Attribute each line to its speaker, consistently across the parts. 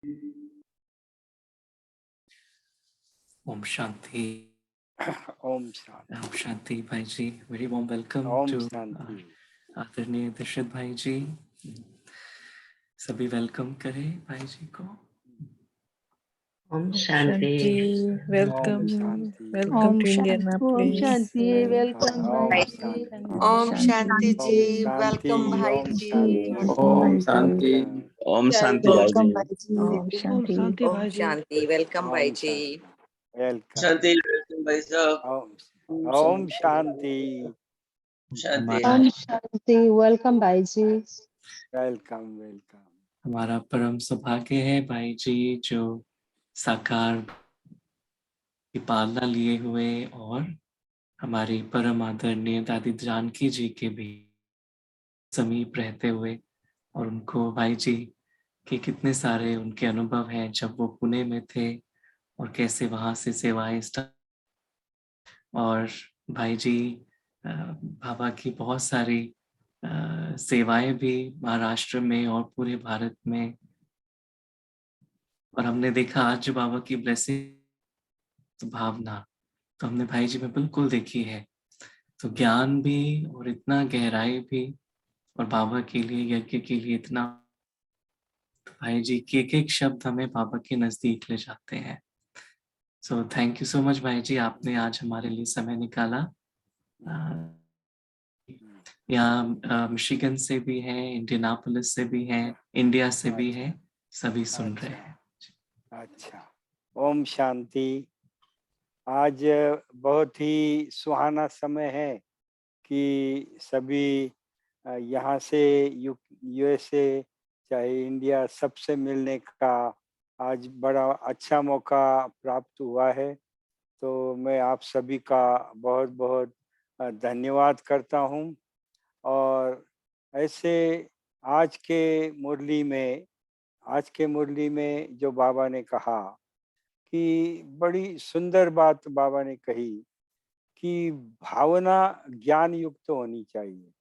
Speaker 1: Om Shanti.
Speaker 2: Om Shanti.
Speaker 1: Om Shanti, Bhai Ji. Very warm welcome
Speaker 2: Om
Speaker 1: to
Speaker 2: Shanti.
Speaker 1: आदरणीय दशरथ भाई जी. सभी welcome करें भाई जी को.
Speaker 3: Om Shanti.
Speaker 4: Welcome,
Speaker 2: Om Shanti.
Speaker 4: welcome to Indian
Speaker 5: Om
Speaker 4: place.
Speaker 5: Shanti, welcome
Speaker 2: Om
Speaker 5: Bhai
Speaker 2: Shanti.
Speaker 5: Ji.
Speaker 6: Om Shanti
Speaker 2: Om
Speaker 6: Ji,
Speaker 2: Shanti.
Speaker 6: welcome Bhai
Speaker 2: Om
Speaker 6: Ji.
Speaker 2: Shanti.
Speaker 7: Om Shanti.
Speaker 8: Om Shanti
Speaker 5: Welcome
Speaker 8: Bhaiji.
Speaker 5: Bhai Ji.
Speaker 4: Om
Speaker 5: Om
Speaker 4: Shanti.
Speaker 5: Shanti
Speaker 6: Om
Speaker 5: Bhai Ji.
Speaker 6: Shanti, welcome Bhai
Speaker 2: Om
Speaker 6: Ji.
Speaker 2: Shanti. Welcome.
Speaker 8: Shanti, welcome Bhai Sahab.
Speaker 2: Om, Om Shanti.
Speaker 8: Shanti.
Speaker 5: Om Shanti, welcome Bhai Ji.
Speaker 2: Welcome, welcome.
Speaker 1: हमारा परम सौभाग्य है भाई जी जो साकार की पालना लिए हुए और हमारी परम आदरणीय दादी जानकी जी के भी समीप रहते हुए, और उनको भाई जी के कितने सारे उनके अनुभव हैं जब वो पुणे में थे और कैसे वहाँ से सेवाएं स्टार्ट, और भाई जी बाबा की बहुत सारी सेवाएं भी महाराष्ट्र में और पूरे भारत में, और हमने देखा आज जो बाबा की ब्लेसिंग भावना तो हमने भाई जी में बिल्कुल देखी है. तो ज्ञान भी और इतना गहराई भी, और बाबा के लिए यज्ञ के लिए इतना, भाई जी के एक शब्द हमें बाबा के नजदीक ले जाते हैं. So thank you so much भाई जी, आपने आज हमारे लिए समय निकाला. यहाँ मिशिगन से भी हैं, इंडियानापोलिस से भी हैं, इंडिया से भी हैं, सभी सुन रहे हैं.
Speaker 2: अच्छा. ओम शांति. आज बहुत ही सुहाना समय है कि सभी यहाँ से यूएसए चाहे इंडिया सबसे मिलने का आज बड़ा अच्छा मौका प्राप्त हुआ है. तो मैं आप सभी का बहुत बहुत धन्यवाद करता हूँ. और ऐसे आज के मुरली में जो बाबा ने कहा कि बड़ी सुंदर बात बाबा ने कही कि भावना ज्ञान युक्त होनी चाहिए,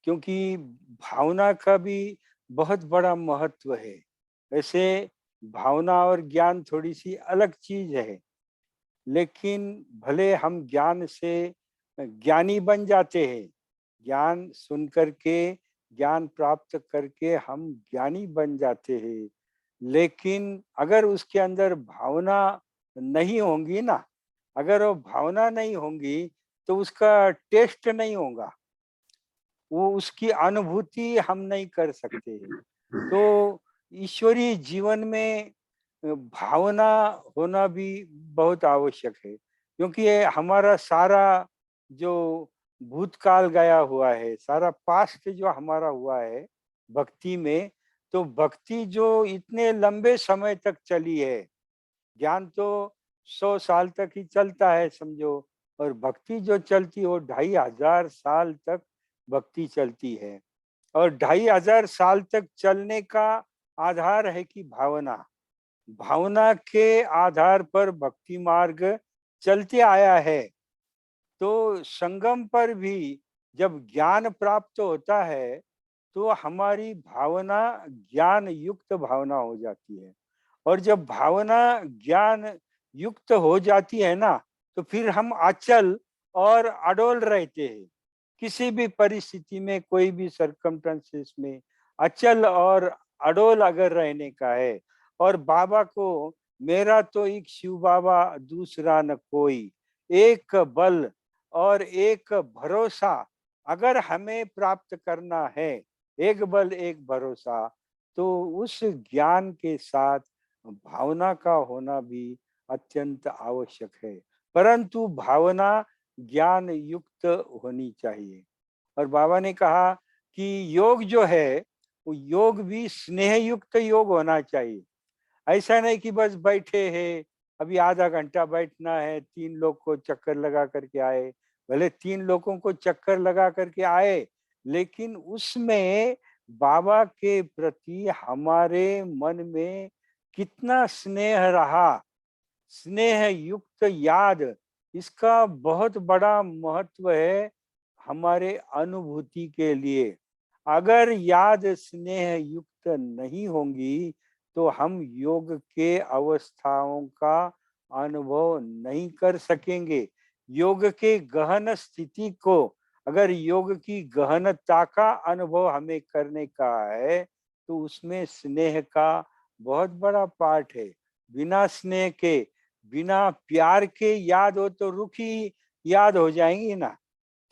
Speaker 2: क्योंकि भावना का भी बहुत बड़ा महत्व है. वैसे भावना और ज्ञान थोड़ी सी अलग चीज है, लेकिन भले हम ज्ञान से ज्ञानी बन जाते हैं, ज्ञान सुन करके ज्ञान प्राप्त करके हम ज्ञानी बन जाते हैं, लेकिन अगर उसके अंदर भावना नहीं होंगी ना, अगर वो भावना नहीं होंगी तो उसका टेस्ट नहीं होगा, वो उसकी अनुभूति हम नहीं कर सकते. तो ईश्वरीय जीवन में भावना होना भी बहुत आवश्यक है, क्योंकि ये हमारा सारा जो भूतकाल गया हुआ है, सारा पास्ट जो हमारा हुआ है भक्ति में, तो भक्ति जो इतने लंबे समय तक चली है, ज्ञान तो 100 साल तक ही चलता है समझो, और भक्ति जो चलती है वो 2500 साल तक भक्ति चलती है. और 2500 साल तक चलने का आधार है कि भावना के आधार पर भक्ति मार्ग चलते आया है. तो संगम पर भी जब ज्ञान प्राप्त होता है तो हमारी भावना ज्ञान युक्त भावना हो जाती है, और जब भावना ज्ञान युक्त हो जाती है ना, तो फिर हम अचल और अडोल रहते हैं. किसी भी परिस्थिति में, कोई भी सर्कमस्टेंसेस में अचल और अडोल अगर रहने का है, और बाबा को मेरा तो एक शिव बाबा दूसरा न कोई, एक बल और एक भरोसा अगर हमें प्राप्त करना है, एक बल एक भरोसा, तो उस ज्ञान के साथ भावना का होना भी अत्यंत आवश्यक है. परंतु भावना ज्ञान युक्त होनी चाहिए. और बाबा ने कहा कि योग जो है वो योग भी स्नेह युक्त योग होना चाहिए. ऐसा नहीं कि बस बैठे हैं, अभी आधा घंटा बैठना है, 3 लोग को चक्कर लगा करके आए. भले 3 लोगों को चक्कर लगा करके आए, लेकिन उसमें बाबा के प्रति हमारे मन में कितना स्नेह रहा, स्नेह युक्त याद, इसका बहुत बड़ा महत्व है हमारे अनुभूति के लिए. अगर याद स्नेह युक्त नहीं होंगी तो हम योग के अवस्थाओं का अनुभव नहीं कर सकेंगे। योग के गहन स्थिति को, अगर योग की गहनता का अनुभव हमें करने का है, तो उसमें स्नेह का बहुत बड़ा पार्ट है। बिना स्नेह के, बिना प्यार के याद हो तो रुखी याद हो जाएंगी ना।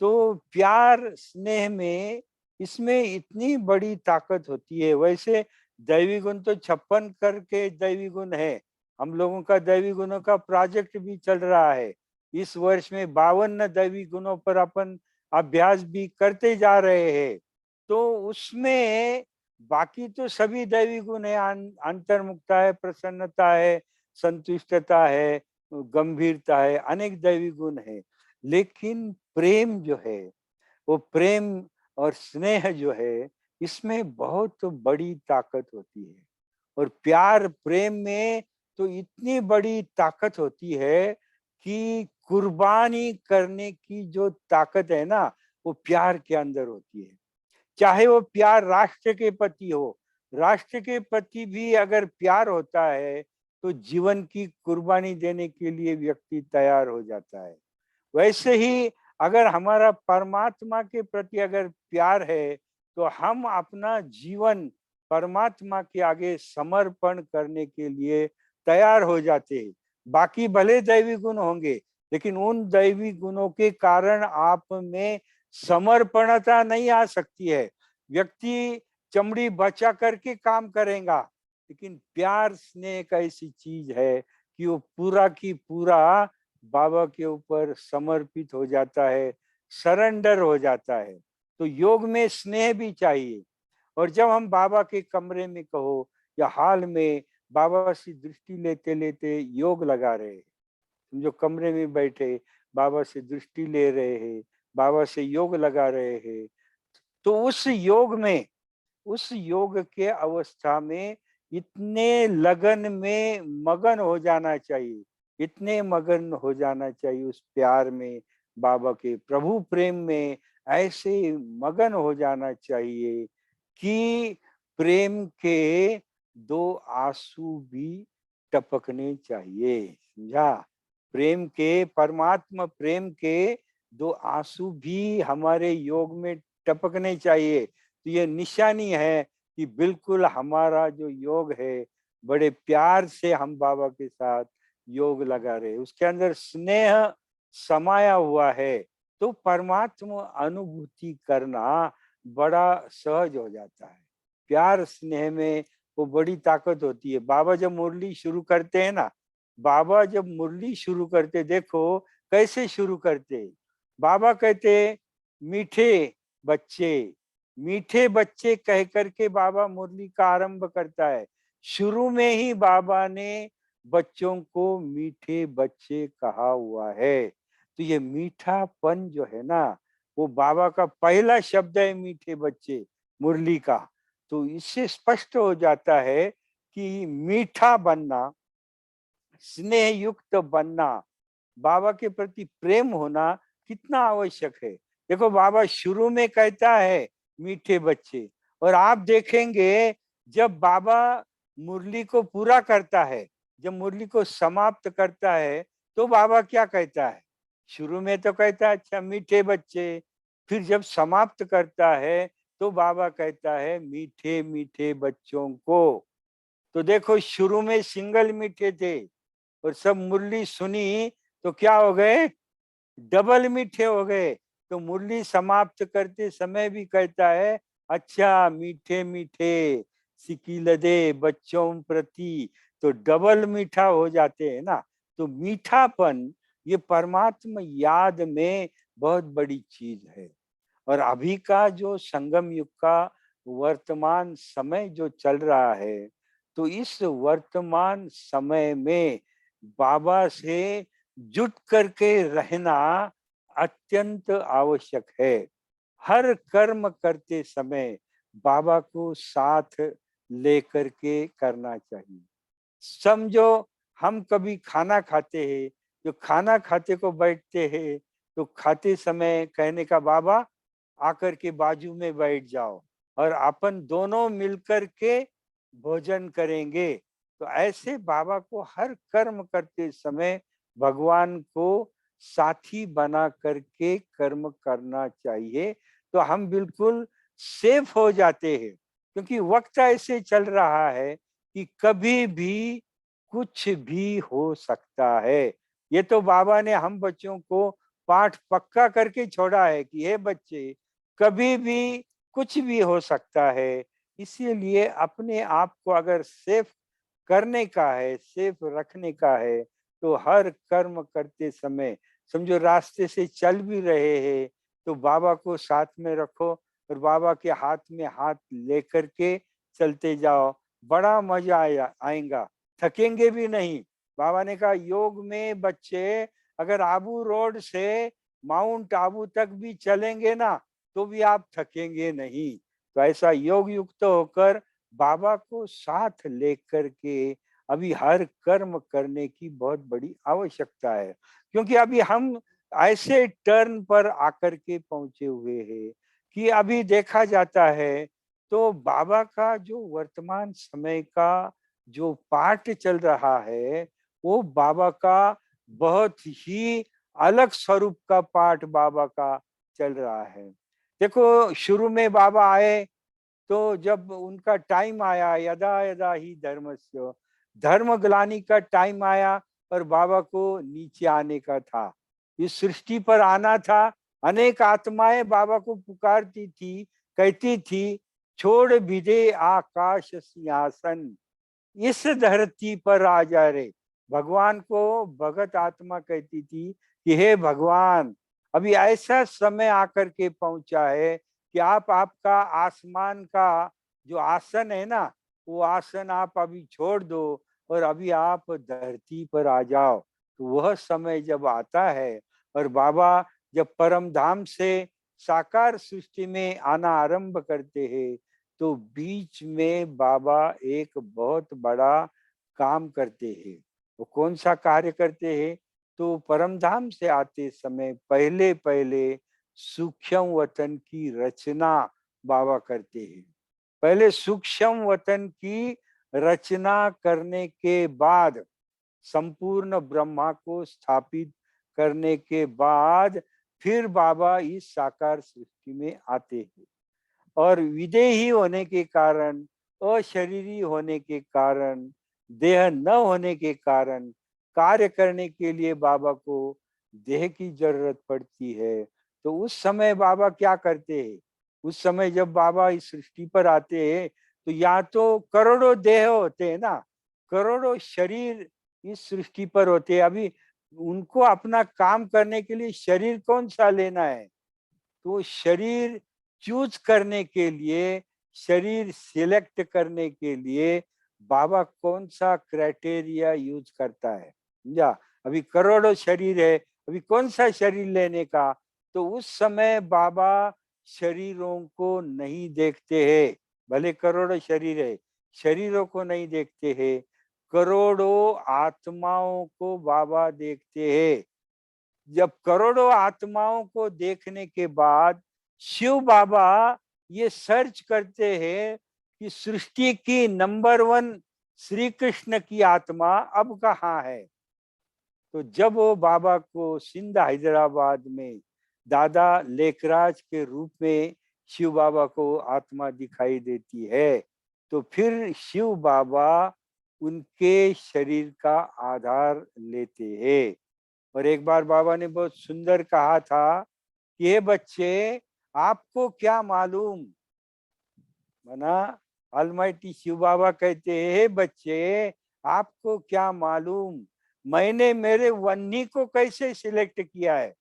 Speaker 2: तो प्यार स्नेह में, इसमें इतनी बड़ी ताकत होती है। वैसे दैवी गुण तो 56 करके दैवी गुण है। हम लोगों का दैवी गुणों का प्रोजेक्ट भी चल रहा है। इस वर्ष में 52 दैवी गुणों पर अपन अभ्यास भी करते जा रहे हैं। तो उसमें बाकी तो सभी दैवी गुण है, अंतर्मुखता है, प्रसन्नता है, संतुष्टता है, गंभीरता है, अनेक दैवी गुण है। लेकिन प्रेम जो है, वो प्रेम और स्नेह जो है, इसमें बहुत बड़ी ताकत होती है। और प्यार प्रेम में तो इतनी बड़ी ताकत होती है कि कुर्बानी करने की जो ताकत है ना, वो प्यार के अंदर होती है। चाहे वो प्यार राष्ट्र के प्रति हो, राष्ट्र के प्रति भी अगर प्यार होता है, तो जीवन की कुर्बानी देने के लिए व्यक्ति तैयार हो जाता है। वैसे ही अगर हमारा परमात्मा के प्रति अगर प्यार है, तो हम अपना जीवन परमात्मा के आगे समर्पण करने के लिए तैयार हो जाते हैं। बाकी भले दैवी गुण होंगे, लेकिन उन दैवी गुणों के कारण आप में समर्पणता नहीं आ सकती है। व्यक्ति चमड़ी बचा करके काम करेगा, लेकिन प्यार स्नेह एक ऐसी चीज है कि वो पूरा की पूरा बाबा के ऊपर समर्पित हो जाता है, सरेंडर हो जाता है। तो योग में स्नेह भी चाहिए। और जब हम बाबा के कमरे में कहो या हॉल में बाबा से दृष्टि लेते लेते योग लगा रहे हैं, जो कमरे में बैठे बाबा से दृष्टि ले रहे हैं, बाबा से योग लगा रहे हैं, तो उस योग में, उस योग के अवस्था में इतने लगन में मगन हो जाना चाहिए, इतने मगन हो जाना चाहिए उस प्यार में, बाबा के प्रभु प्रेम में ऐसे मगन हो जाना चाहिए कि प्रेम के दो आंसू भी टपकने चाहिए। समझा? प्रेम के, परमात्मा प्रेम के दो आंसू भी हमारे योग में टपकने चाहिए। तो ये निशानी है कि बिल्कुल हमारा जो योग है, बड़े प्यार से हम बाबा के साथ योग लगा रहे, उसके अंदर स्नेह समाया हुआ है। तो परमात्मा अनुभूति करना बड़ा सहज हो जाता है। प्यार स्नेह में वो बड़ी ताकत होती है। बाबा जब मुरली शुरू करते हैं ना, बाबा जब मुरली शुरू करते, देखो कैसे शुरू करते। बाबा कहते मीठे बच्चे, मीठे बच्चे कह करके बाबा मुरली का आरंभ करता है। शुरू में ही बाबा ने बच्चों को मीठे बच्चे कहा हुआ है। तो ये मीठापन जो है ना, वो बाबा का पहला शब्द है, मीठे बच्चे, मुरली का। तो इससे स्पष्ट हो जाता है कि मीठा बनना, स्नेह युक्त बनना, बाबा के प्रति प्रेम होना कितना आवश्यक है। देखो बाबा शुरू में कहता है मीठे बच्चे, और आप देखेंगे जब बाबा मुरली को पूरा करता है, जब मुरली को समाप्त करता है, तो बाबा क्या कहता है? शुरू में तो कहता है अच्छा मीठे बच्चे, फिर जब समाप्त करता है तो बाबा कहता है मीठे मीठे बच्चों को। तो देखो शुरू में सिंगल मीठे थे, और सब मुरली सुनी तो क्या हो गए? डबल मीठे हो गए। तो मुरली समाप्त करते समय भी कहता है अच्छा मीठे मीठे सिकिलदे बच्चों प्रति, तो डबल मीठा हो जाते हैं ना। तो मीठापन ये परमात्मा याद में बहुत बड़ी चीज है। और अभी का जो संगम युग का वर्तमान समय जो चल रहा है, तो इस वर्तमान समय में बाबा से जुट करके रहना अत्यंत आवश्यक है। हर कर्म करते समय बाबा को साथ लेकर के करना चाहिए। समझो हम कभी खाना खाते हैं, जो खाना खाते को बैठते हैं, तो खाते समय कहने का बाबा आकर के बाजू में बैठ जाओ, और अपन दोनों मिलकर के भोजन करेंगे। तो ऐसे बाबा को हर कर्म करते समय भगवान को साथी बना करके कर्म करना चाहिए, तो हम बिल्कुल सेफ हो जाते हैं। क्योंकि वक्त ऐसे चल रहा है कि कभी भी कुछ भी हो सकता है। ये तो बाबा ने हम बच्चों को पाठ पक्का करके छोड़ा है कि हे बच्चे, कभी भी कुछ भी हो सकता है। इसीलिए अपने आप को अगर सेफ करने का है, सेफ रखने का है, तो हर कर्म करते समय समझो रास्ते से चल भी रहे हैं तो बाबा को साथ में रखो और बाबा के हाथ में हाथ लेकर के चलते जाओ। बड़ा मजा आएगा, थकेंगे भी नहीं। बाबा ने कहा योग में बच्चे अगर आबू रोड से माउंट आबू तक भी चलेंगे ना तो भी आप थकेंगे नहीं। तो ऐसा योग युक्त होकर बाबा को साथ लेकर के अभी हर कर्म करने की बहुत बड़ी आवश्यकता है। क्योंकि अभी हम ऐसे टर्न पर आकर के पहुंचे हुए हैं कि अभी देखा जाता है तो बाबा का जो वर्तमान समय का जो पाठ चल रहा है वो बाबा का बहुत ही अलग स्वरूप का पाठ बाबा का चल रहा है। देखो शुरू में बाबा आए तो जब उनका टाइम आया, यदा यदा ही धर्मस्य, धर्म ग्लानि का टाइम आया और बाबा को नीचे आने का था, इस सृष्टि पर आना था। अनेक आत्माएं बाबा को पुकारती थी, कहती थी छोड़ विदे आकाश सिंहासन, इस धरती पर आ जा रे। भगवान को भगत आत्मा कहती थी कि हे भगवान, अभी ऐसा समय आकर के पहुंचा है कि आप आपका आसमान का जो आसन है ना, वो आसन आप अभी छोड़ दो और अभी आप धरती पर आ जाओ। तो वह समय जब आता है और बाबा जब परम धाम से साकार सृष्टि में आना आरंभ करते हैं तो बीच में बाबा एक बहुत बड़ा काम करते हैं। वो कौन सा कार्य करते हैं? तो परम धाम से आते समय पहले पहले सूक्ष्म वतन की रचना बाबा करते हैं। पहले सूक्ष्म वतन की रचना करने के बाद संपूर्ण ब्रह्मा को स्थापित करने के बाद फिर बाबा इस साकार सृष्टि में आते हैं। और विदेही होने के कारण, अशरीरी होने के कारण, देह न होने के कारण कार्य करने के लिए बाबा को देह की जरूरत पड़ती है। तो उस समय बाबा क्या करते हैं? उस समय जब बाबा इस सृष्टि पर आते हैं तो यहाँ तो करोड़ों देह होते हैं ना, करोड़ों शरीर इस सृष्टि पर होते हैं। अभी उनको अपना काम करने के लिए शरीर कौन सा लेना है? तो शरीर चूज करने के लिए, शरीर सिलेक्ट करने के लिए बाबा कौन सा क्राइटेरिया यूज करता है समझा? अभी करोड़ों शरीर है, अभी कौन सा शरीर लेने का? तो उस समय बाबा शरीरों को नहीं देखते हैं। भले करोड़ों शरीर है, शरीरों को नहीं देखते हैं, करोड़ों आत्माओं को बाबा देखते हैं। जब करोड़ों आत्माओं को देखने के बाद शिव बाबा ये सर्च करते हैं कि सृष्टि की नंबर 1 श्री कृष्ण की आत्मा अब कहाँ है। तो जब वो बाबा को सिंध हैदराबाद में दादा लेखराज के रूप में शिव बाबा को आत्मा दिखाई देती है तो फिर शिव बाबा उनके शरीर का आधार लेते हैं। और एक बार बाबा ने बहुत सुंदर कहा था कि ये बच्चे आपको क्या मालूम, मना अलमाइटी शिव बाबा कहते हैं बच्चे आपको क्या मालूम, मैंने मेरे वन्नी को कैसे सिलेक्ट किया है।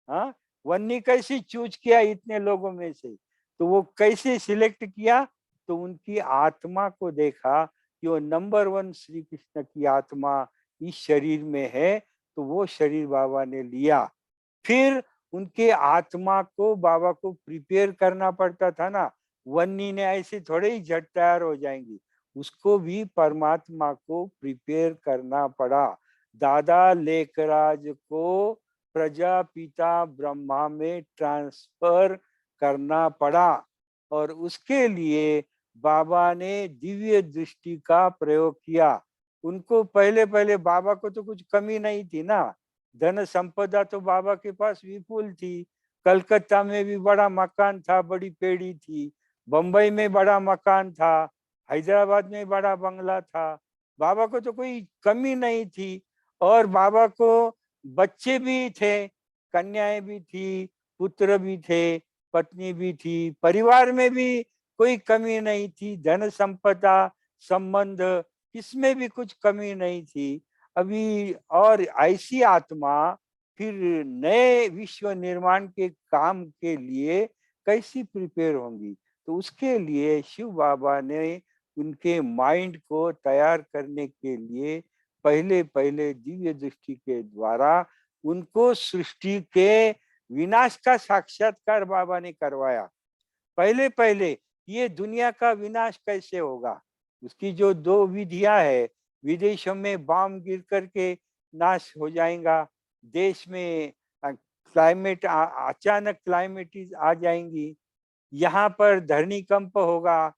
Speaker 2: हाँ, वन्नी कैसे चूज किया इतने लोगों में से? तो वो कैसे सिलेक्ट किया? तो उनकी आत्मा को देखा कि वो नंबर 1 श्री कृष्ण की आत्मा इस शरीर में है तो वो शरीर बाबा ने लिया। फिर उनके आत्मा को बाबा को प्रिपेयर करना पड़ता था ना, वन्नी ने ऐसे थोड़े ही झट तैयार हो जाएंगी, उसको भी परमात्मा को प्रिपेयर करना पड़ा। दादा लेखराज को प्रजापिता ब्रह्मा में ट्रांसफर करना पड़ा और उसके लिए बाबा ने दिव्य दृष्टि का प्रयोग किया। उनको पहले पहले बाबा को तो कुछ कमी नहीं थी ना, धन संपदा तो बाबा के पास विपुल थी। कलकत्ता में भी बड़ा मकान था, बड़ी पेड़ी थी, बंबई में बड़ा मकान था, हैदराबाद में बड़ा बंगला था। बाबा को तो कोई कमी नहीं थी। और बाबा को बच्चे भी थे, कन्याएं भी थी, पुत्र भी थे, पत्नी भी थी, परिवार में भी कोई कमी नहीं थी, धन संपदा संबंध इसमें भी कुछ कमी नहीं थी अभी। और ऐसी आत्मा फिर नए विश्व निर्माण के काम के लिए कैसी प्रिपेयर होंगी? तो उसके लिए शिव बाबा ने उनके माइंड को तैयार करने के लिए पहले पहले दिव्य दृष्टि के द्वारा उनको सृष्टि के विनाश का साक्षात्कार बाबा ने करवाया। पहले पहले ये दुनिया का विनाश कैसे होगा, उसकी जो दो विधियां है, विदेशों में बम गिर करके नाश हो जाएगा, देश में क्लाइमेट अचानक क्लाइमेट आ जाएंगी, यहाँ पर धरनीकंप होगा,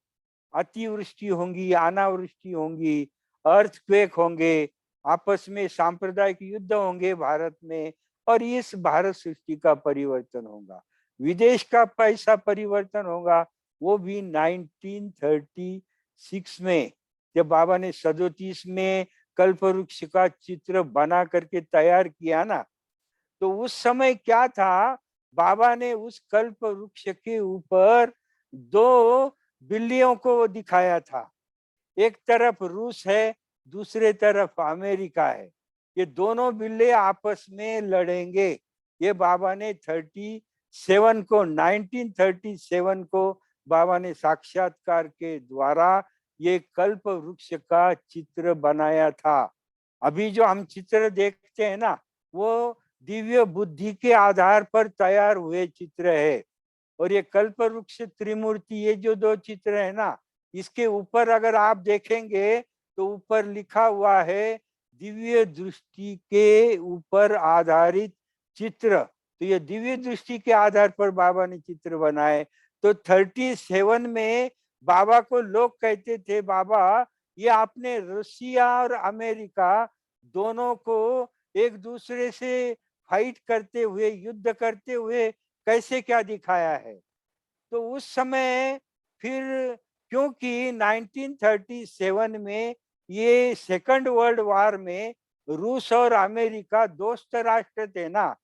Speaker 2: अतिवृष्टि होंगी, अनावृष्टि होंगी, अर्थक्वेक होंगे, आपस में सांप्रदायिक युद्ध होंगे भारत में, और इस भारत सृष्टि का परिवर्तन होगा। विदेश का पैसा परिवर्तन होगा, वो भी 1936 में, जब बाबा ने 37 में कल्पवृक्ष का चित्र बना करके तैयार किया ना, तो उस समय क्या था, बाबा ने उस कल्प वृक्ष के ऊपर दो बिल्लियों को दिखाया था। एक तरफ रूस है, दूसरे तरफ अमेरिका है। ये दोनों बिल्ले आपस में लड़ेंगे। ये बाबा ने 1937 को बाबा ने साक्षात्कार के द्वारा ये कल्प वृक्ष का चित्र बनाया था। अभी जो हम चित्र देखते हैं ना, वो दिव्य बुद्धि के आधार पर तैयार हुए चित्र है। और ये कल्प वृक्ष त्रिमूर्ति, ये जो दो चित्र है ना, इसके ऊपर अगर आप देखेंगे तो ऊपर लिखा हुआ है दिव्य दृष्टि के ऊपर आधारित चित्र। तो ये दिव्य दृष्टि के आधार पर बाबा ने चित्र बनाए। तो 37 में बाबा को लोग कहते थे, बाबा ये आपने रूसिया और अमेरिका दोनों को एक दूसरे से फाइट करते हुए, युद्ध करते हुए कैसे क्या दिखाया है? तो उस समय फिर, क्योंकि 1937 में ये सेकंड वर्ल्ड वॉर में रूस और अमेरिका दोस्त राष्ट्र थे ना,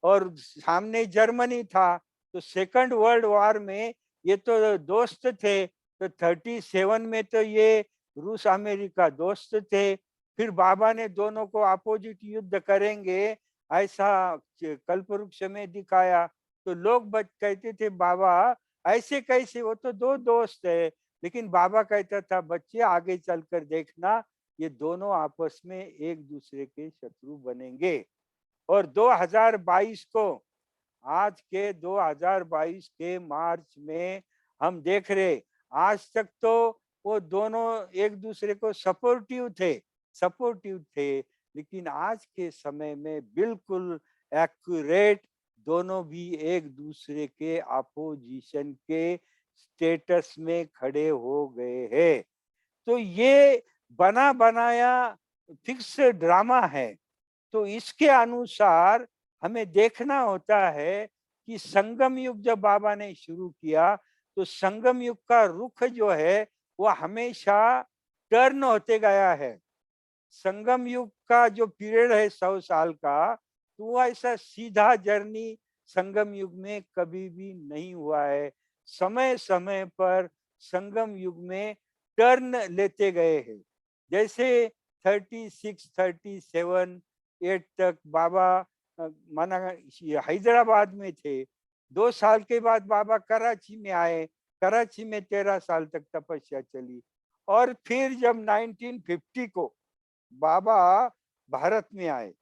Speaker 2: और सामने जर्मनी था, तो सेकंड वर्ल्ड वॉर में ये तो दोस्त थे। तो 37 में तो ये रूस अमेरिका दोस्त थे। फिर बाबा ने दोनों को अपोजिट युद्ध करेंगे ऐसा कल्पवृक्ष में दिखाया। तो लोग कहते थे, बाबा ऐसे कैसे, वो तो दो दोस्त है। लेकिन बाबा कहता था, बच्चे आगे चलकर देखना, ये दोनों आपस में एक दूसरे के शत्रु बनेंगे। और 2022 को, आज के 2022 के मार्च में हम देख रहे, आज तक तो वो दोनों एक दूसरे को सपोर्टिव थे, लेकिन आज के समय में बिल्कुल एक्यूरेट दोनों भी एक दूसरे के अपोजिशन के स्टेटस में खड़े हो गए हैं। तो ये बना बनाया फिक्स ड्रामा है। तो इसके अनुसार हमें देखना होता है कि संगम युग जब बाबा ने शुरू किया, तो संगम युग का रुख जो है वो हमेशा टर्न होते गया है। संगम युग का जो पीरियड है 100 साल का, तो वो ऐसा सीधा जर्नी संगम युग में कभी भी नहीं हुआ है। समय समय पर संगम युग में टर्न लेते गए हैं। जैसे 36, 37, 8 तक बाबा माना हैदराबाद में थे। 2 साल के बाद बाबा कराची में आए। कराची में 13 साल तक तपस्या चली। और फिर जब 1950 को बाबा भारत में आए,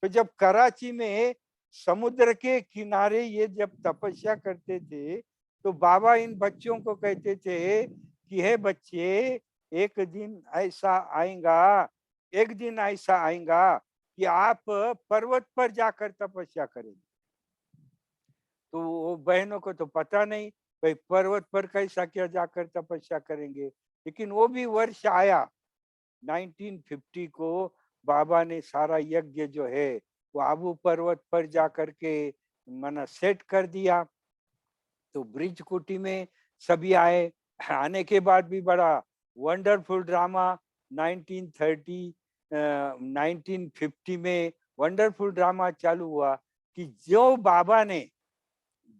Speaker 2: तो जब कराची में समुद्र के किनारे ये जब तपस्या करते थे, तो बाबा इन बच्चों को कहते थे कि हे बच्चे, एक दिन ऐसा आएगा कि आप पर्वत पर जाकर तपस्या करेंगे। तो वो बहनों को तो पता नहीं, भाई पर्वत पर कैसा क्या जाकर तपस्या करेंगे। लेकिन वो भी वर्ष आया 1950 को, बाबा ने सारा यज्ञ जो है वो आबू पर्वत पर जाकर के मना सेट कर दिया। तो ब्रिज कुटी में सभी आए। आने के बाद भी बड़ा वंडरफुल ड्रामा 1930 1950 में वंडरफुल ड्रामा चालू हुआ कि जो बाबा ने,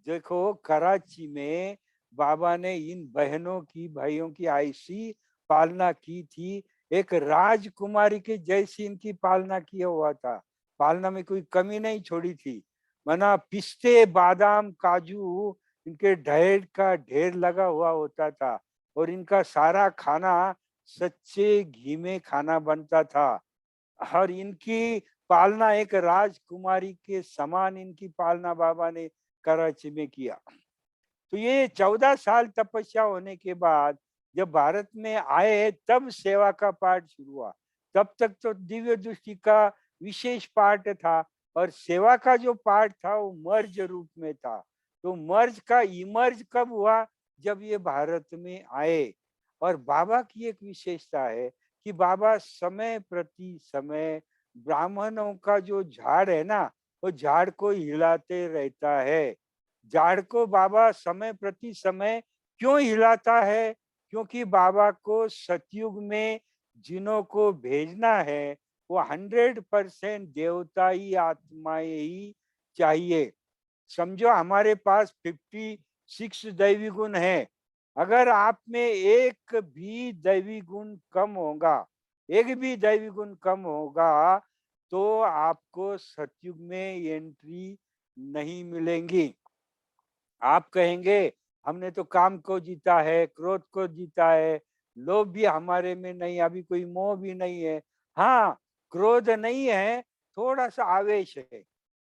Speaker 2: देखो कराची में बाबा ने इन बहनों की भाइयों की ऐसी पालना की थी, एक राजकुमारी के जैसी इनकी पालना किया हुआ था। पालना में कोई कमी नहीं छोड़ी थी। मना पिस्ते बादाम काजू इनके ढेर का ढेर लगा हुआ होता था, और इनका सारा खाना सच्चे घी में खाना बनता था। और इनकी पालना एक राजकुमारी के समान इनकी पालना बाबा ने कराची में किया। तो ये 14 साल तपस्या होने के बाद जब भारत में आए तब सेवा का पाठ शुरू हुआ। तब तक तो दिव्य दृष्टि का विशेष पाठ था, और सेवा का जो पाठ था वो मर्ज रूप में था। तो मर्ज का इमर्ज कब हुआ? जब ये भारत में आए। और बाबा की एक विशेषता है कि बाबा समय प्रति समय ब्राह्मणों का जो झाड़ है ना, वो झाड़ को हिलाते रहता है। झाड़ को बाबा समय प्रति समय क्यों हिलाता है? क्योंकि बाबा को सतयुग में जिनों को भेजना है वो 100% देवताई आत्माएं ही चाहिए। समझो हमारे पास 56 दैवी गुण है। अगर आप में एक भी दैवी गुण कम होगा, एक भी दैवी गुण कम होगा, तो आपको सतयुग में एंट्री नहीं मिलेंगी। आप कहेंगे हमने तो काम को जीता है, क्रोध को जीता है, लोभ भी हमारे में नहीं, अभी कोई मोह भी नहीं है। हाँ, क्रोध नहीं है, थोड़ा सा आवेश है।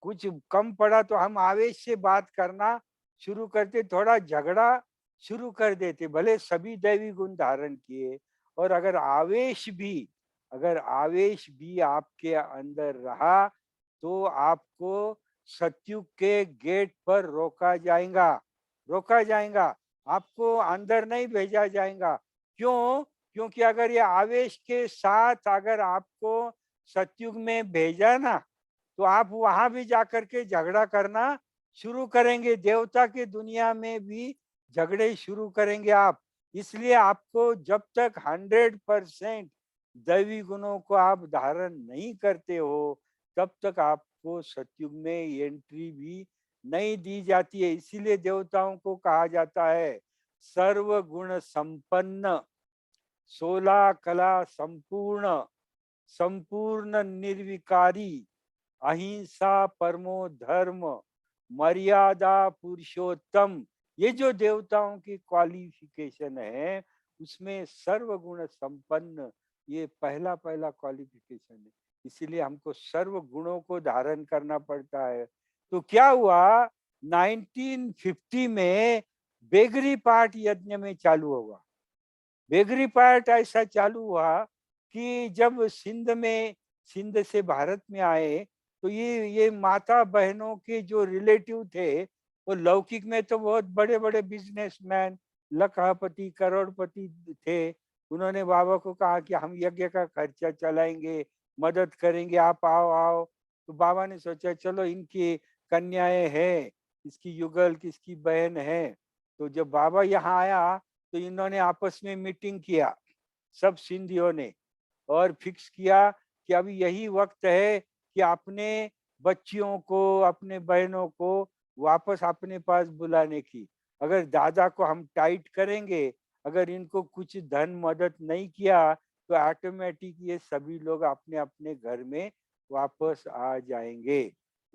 Speaker 2: कुछ कम पड़ा तो हम आवेश से बात करना शुरू करते, थोड़ा झगड़ा शुरू कर देते, भले सभी दैवी गुण धारण किए। और अगर आवेश भी आपके अंदर रहा तो आपको सतयुग के गेट पर रोका जाएगा, आपको अंदर नहीं भेजा जाएगा। क्यों? क्योंकि अगर ये आवेश के साथ अगर आपको सतयुग में भेजा ना, तो आप वहां भी जाकर के झगड़ा करना शुरू करेंगे, देवता की दुनिया में भी झगड़े शुरू करेंगे आप। इसलिए आपको जब तक 100% दैवी गुणों को आप धारण नहीं करते हो, तब तक आपको सतयुग में एंट्री भी नहीं दी जाती है। इसीलिए देवताओं को कहा जाता है सर्व गुण संपन्न, 16 कला संपूर्ण, संपूर्ण निर्विकारी, अहिंसा परमो धर्म, मर्यादा पुरुषोत्तम। ये जो देवताओं की क्वालिफिकेशन है उसमें सर्व गुण संपन्न ये पहला पहला क्वालिफिकेशन है। इसीलिए हमको सर्व गुणों को धारण करना पड़ता है। तो क्या हुआ 1950 में बेगरी पाठ यज्ञ में चालू होगा। बेगरी पाठ ऐसा चालू हुआ कि जब सिंध से भारत में आए, तो ये माता बहनों के जो रिलेटिव थे वो लौकिक में तो बहुत बड़े बड़े बिजनेसमैन, लखपति करोड़पति थे। उन्होंने बाबा को कहा कि हम यज्ञ का खर्चा चलाएंगे, मदद करेंगे, आप आओ आओ। तो बाबा ने सोचा चलो इनकी कन्याएं हैं, इसकी युगल किसकी बहन है। तो जब बाबा यहाँ आया तो इन्होंने आपस में मीटिंग किया सब सिंधियों ने, और फिक्स किया कि अभी यही वक्त है कि अपने बच्चियों को, अपने बहनों को वापस अपने पास बुलाने की। अगर दादा को हम टाइट करेंगे, अगर इनको कुछ धन मदद नहीं किया, तो ऑटोमेटिक ये सभी लोग अपने अपने घर में वापस आ जाएंगे।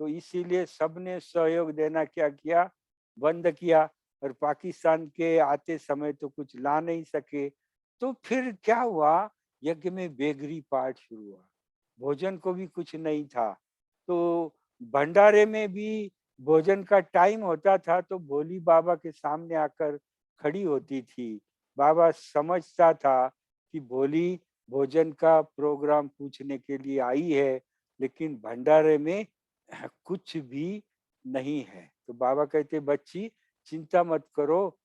Speaker 2: तो इसीलिए सबने सहयोग देना क्या किया, बंद किया। और पाकिस्तान के आते समय तो कुछ ला नहीं सके। तो फिर क्या हुआ, यज्ञ में बेगरी पाठ शुरू हुआ, भोजन को भी कुछ नहीं था। तो भंडारे में भी भोजन का टाइम होता था तो भोली बाबा के सामने आकर खड़ी होती थी। बाबा समझता था कि भोली भोजन का प्रोग्राम पूछने के लिए आई है, लेकिन भंडारे में कुछ भी नहीं है। तो बाबा कहते बच्ची चिंता मत करो,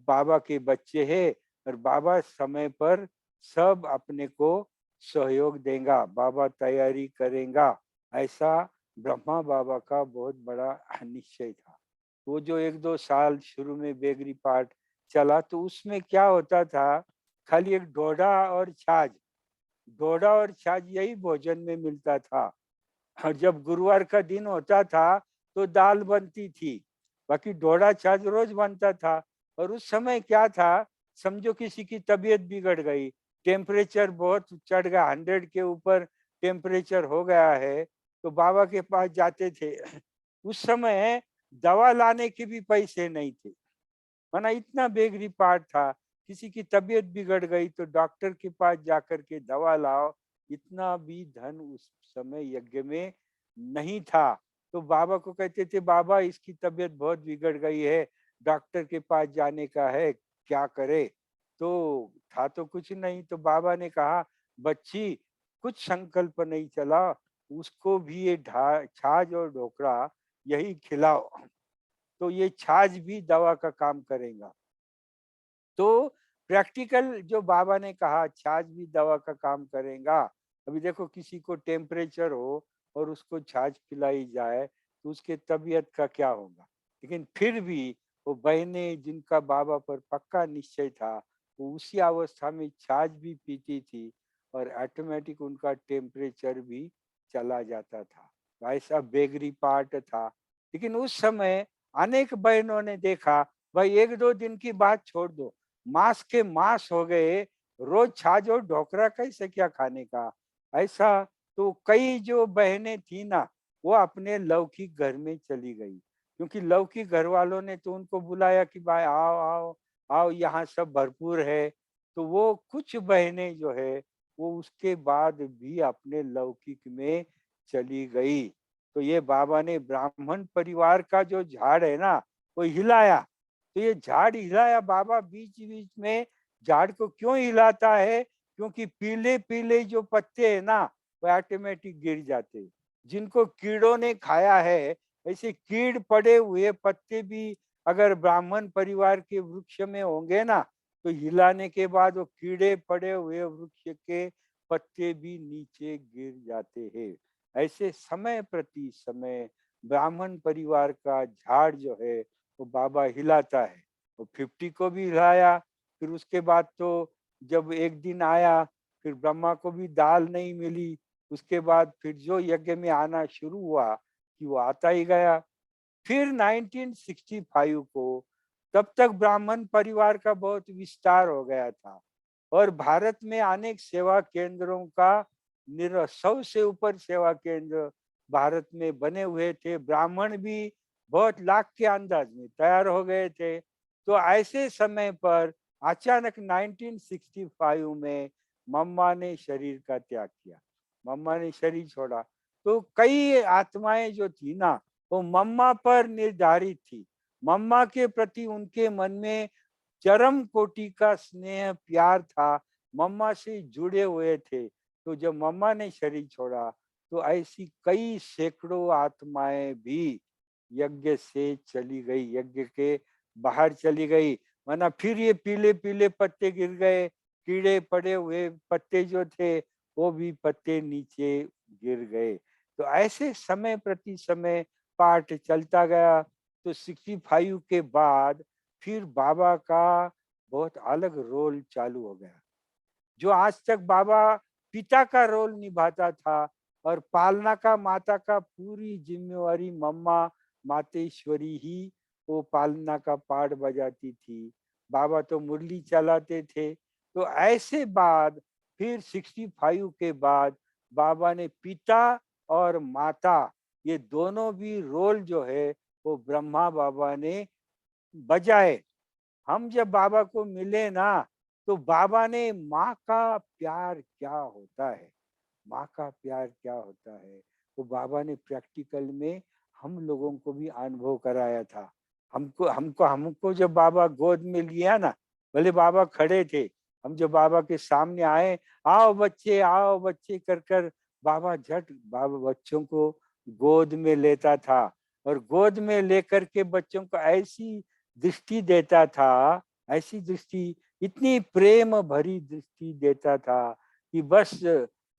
Speaker 2: बाबा के बच्चे हैं और बाबा समय पर सब अपने को सहयोग देगा, बाबा तैयारी करेगा, ऐसा ब्रह्मा बाबा का बहुत बड़ा निश्चय था। वो जो 1-2 साल शुरू में बेगरी पाठ चला तो उसमें क्या होता था, खाली एक डोडा और छाछ यही भोजन में मिलता था। और जब गुरुवार का दिन होता था तो दाल बनती थी, बाकी डोडा छाछ रोज बनता था। और उस समय क्या था, समझो किसी की तबीयत बिगड़ गई, टेम्परेचर बहुत चढ़ गया, 100 के ऊपर टेम्परेचर हो गया है, तो बाबा के पास जाते थे। उस समय दवा लाने के भी पैसे नहीं थे, माना इतना बेगरी पाठ था। किसी की तबीयत बिगड़ गई तो डॉक्टर के पास जाकर के दवा लाओ, इतना भी धन उस समय यज्ञ में नहीं था। तो बाबा को कहते थे, बाबा इसकी तबीयत बहुत बिगड़ गई है, डॉक्टर के पास जाने का है, क्या करे? तो था तो कुछ नहीं, तो बाबा ने कहा, बच्ची कुछ संकल्प नहीं चला, उसको भी ये छाछ और ढोकरा यही खिलाओ, तो ये छाछ भी दवा का काम करेगा। तो प्रैक्टिकल जो बाबा ने कहा, छाछ भी दवा का काम करेगा। अभी देखो किसी को टेम्परेचर हो और उसको छाछ खिलाई जाए तो उसके तबीयत का क्या होगा। लेकिन फिर भी वो बहनें जिनका बाबा पर पक्का निश्चय था, वो उसी अवस्था में छाछ भी पीती थी और ऑटोमेटिक उनका टेम्परेचर भी चला जाता था। ऐसा बेगरी पार्ट था। लेकिन उस समय अनेक बहनों ने देखा, भाई 1-2 दिन की बात छोड़ दो, मांस के मांस हो गए, रोज छाछ और ढोकरा कैसे क्या खाने का। ऐसा तो कई जो बहनें थी ना, वो अपने लौकिक घर में चली गई, क्योंकि लौकिक घर वालों ने तो उनको बुलाया कि भाई आओ आओ आओ, यहाँ सब भरपूर है। तो वो कुछ बहनें जो है वो उसके बाद भी अपने लौकिक में चली गई। तो ये बाबा ने ब्राह्मण परिवार का जो झाड़ है ना, वो हिलाया। तो ये झाड़ हिलाया बाबा बीच बीच में। झाड़ को क्यों हिलाता है? क्योंकि पीले पीले जो पत्ते है ना, वो ऑटोमेटिक गिर जाते। जिनको कीड़ों ने खाया है, ऐसे कीड़ पड़े हुए पत्ते भी अगर ब्राह्मण परिवार के वृक्ष में होंगे ना, तो हिलाने के बाद वो कीड़े पड़े हुए वृक्ष के पत्ते भी नीचे गिर जाते हैं। ऐसे समय प्रति समय ब्राह्मण परिवार का झाड़ जो है वो बाबा हिलाता है। वो 50 को भी हिलाया। फिर उसके बाद तो जब एक दिन आया, फिर ब्रह्मा को भी दाल नहीं मिली। उसके बाद फिर जो यज्ञ में आना शुरू हुआ कि वो आता ही गया। फिर 1965 को, तब तक ब्राह्मण परिवार का बहुत विस्तार हो गया था और भारत में अनेक सेवा केंद्रों का 100 से ऊपर सेवा केंद्र भारत में बने हुए थे। ब्राह्मण भी बहुत लाख के अंदाज में तैयार हो गए थे। तो ऐसे समय पर अचानक 1965 में मम्मा ने शरीर का त्याग किया, मम्मा ने शरीर छोड़ा। तो कई आत्माएं जो थी ना, वो मम्मा पर निर्धारित थी। मम्मा के प्रति उनके मन में चरम कोटि का स्नेह प्यार था, मम्मा से जुड़े हुए थे। तो जब मम्मा ने शरीर छोड़ा तो ऐसी कई सैकड़ों आत्माएं भी यज्ञ से चली गई, यज्ञ के बाहर चली गई। वरना फिर ये पीले पीले पत्ते गिर गए, कीड़े पड़े हुए पत्ते जो थे वो भी पत्ते नीचे गिर गए। तो ऐसे समय प्रति समय पाठ चलता गया। तो 65 के बाद फिर बाबा का बहुत अलग रोल चालू हो गया। जो आज तक बाबा पिता का रोल निभाता था और पालना का, माता का पूरी जिम्मेवारी मम्मा मातेश्वरी ही वो पालना का पाठ बजाती थी। बाबा तो मुरली चलाते थे। तो ऐसे बाद फिर 65 के बाद बाबा ने पिता और माता ये दोनों भी रोल जो है वो ब्रह्मा बाबा ने बजाए। हम जब बाबा को मिले ना, तो बाबा ने माँ का प्यार क्या होता है, माँ का प्यार क्या होता है, वो बाबा ने प्रैक्टिकल में हम लोगों को भी अनुभव कराया था। हमको हमको हमको जब बाबा गोद में लिया ना, भले बाबा खड़े थे, हम जब बाबा के सामने आए, आओ बच्चे कर कर बाबा झट बाबा बच्चों को गोद में लेता था और गोद में लेकर के बच्चों को ऐसी दृष्टि देता था, ऐसी दृष्टि, इतनी प्रेम भरी दृष्टि देता था कि बस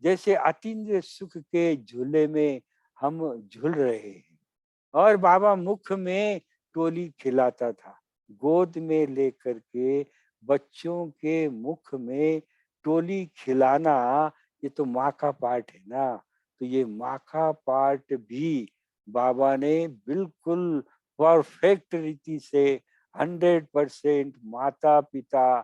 Speaker 2: जैसे अतीन्द्रिय सुख के झूले में हम झूल रहे हैं। और बाबा मुख में टोली खिलाता था, गोद में लेकर के बच्चों के मुख में टोली खिलाना, ये तो माँ का पाठ है ना। तो ये माँ का पाठ भी बाबा ने बिल्कुल परफेक्ट रीति से 100% माता पिता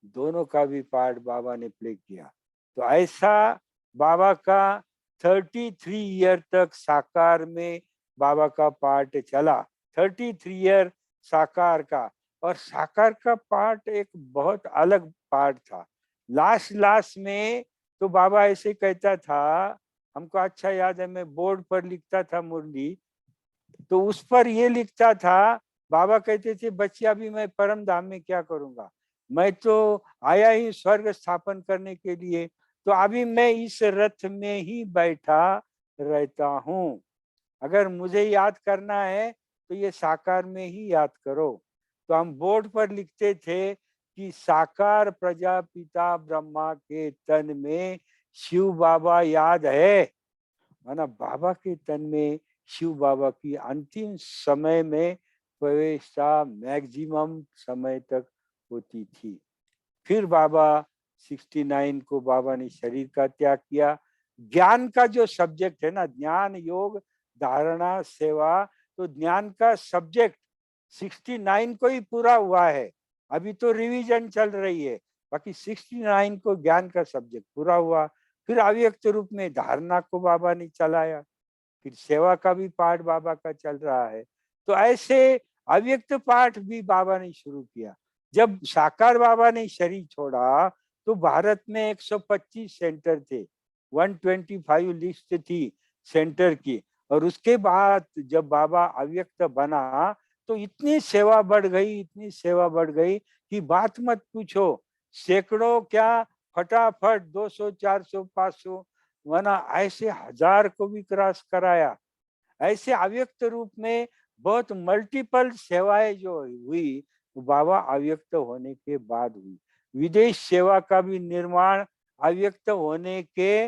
Speaker 2: दोनों का भी पार्ट बाबा ने प्ले किया। तो ऐसा बाबा का 33 ईयर तक साकार में बाबा का पार्ट चला, 33 ईयर साकार का। और साकार का पार्ट एक बहुत अलग पार्ट था। लास्ट में तो बाबा ऐसे कहता था, हमको अच्छा याद है, मैं बोर्ड पर लिखता था मुरली, तो उस पर ये लिखता था, बाबा कहते थे बच्चे अभी मैं परम धाम में क्या करूंगा, मैं तो आया ही स्वर्ग स्थापन करने के लिए, तो अभी मैं इस रथ में ही बैठा रहता हूँ, अगर मुझे याद करना है तो ये साकार में ही याद करो। तो हम बोर्ड पर लिखते थे कि साकार प्रजापिता ब्रह्मा के तन में शिव बाबा याद है, माना बाबा के तन में शिव बाबा की अंतिम समय में प्रवेशता मैक्सिमम समय तक होती थी। फिर बाबा 69 को बाबा ने शरीर का त्याग किया। ज्ञान का जो सब्जेक्ट है ना, ज्ञान योग धारणा सेवा, तो ज्ञान का सब्जेक्ट 69 को ही पूरा हुआ है, अभी तो रिवीजन चल रही है, बाकी 69 को ज्ञान का सब्जेक्ट पूरा हुआ। फिर अव्यक्त रूप में धारणा को बाबा ने चलाया, फिर सेवा का भी पाठ बाबा का चल रहा है। तो ऐसे अव्यक्त पाठ भी बाबा ने शुरू किया। जब साकार बाबा ने शरीर छोड़ा तो भारत में 125 सेंटर थे, 125 लिस्ट थी सेंटर की। और उसके बाद जब बाबा अव्यक्त बना तो इतनी सेवा बढ़ गई, इतनी सेवा बढ़ गई कि बात मत पूछो, सैकड़ों क्या फटाफट 200 400 500 वरना ऐसे 1000 को भी क्रॉस कराया। ऐसे अव्यक्त रूप में बहुत मल्टीपल सेवाएं जो हुई, बाबा अव्यक्त होने के बाद हुई। विदेश सेवा का भी निर्माण अव्यक्त होने के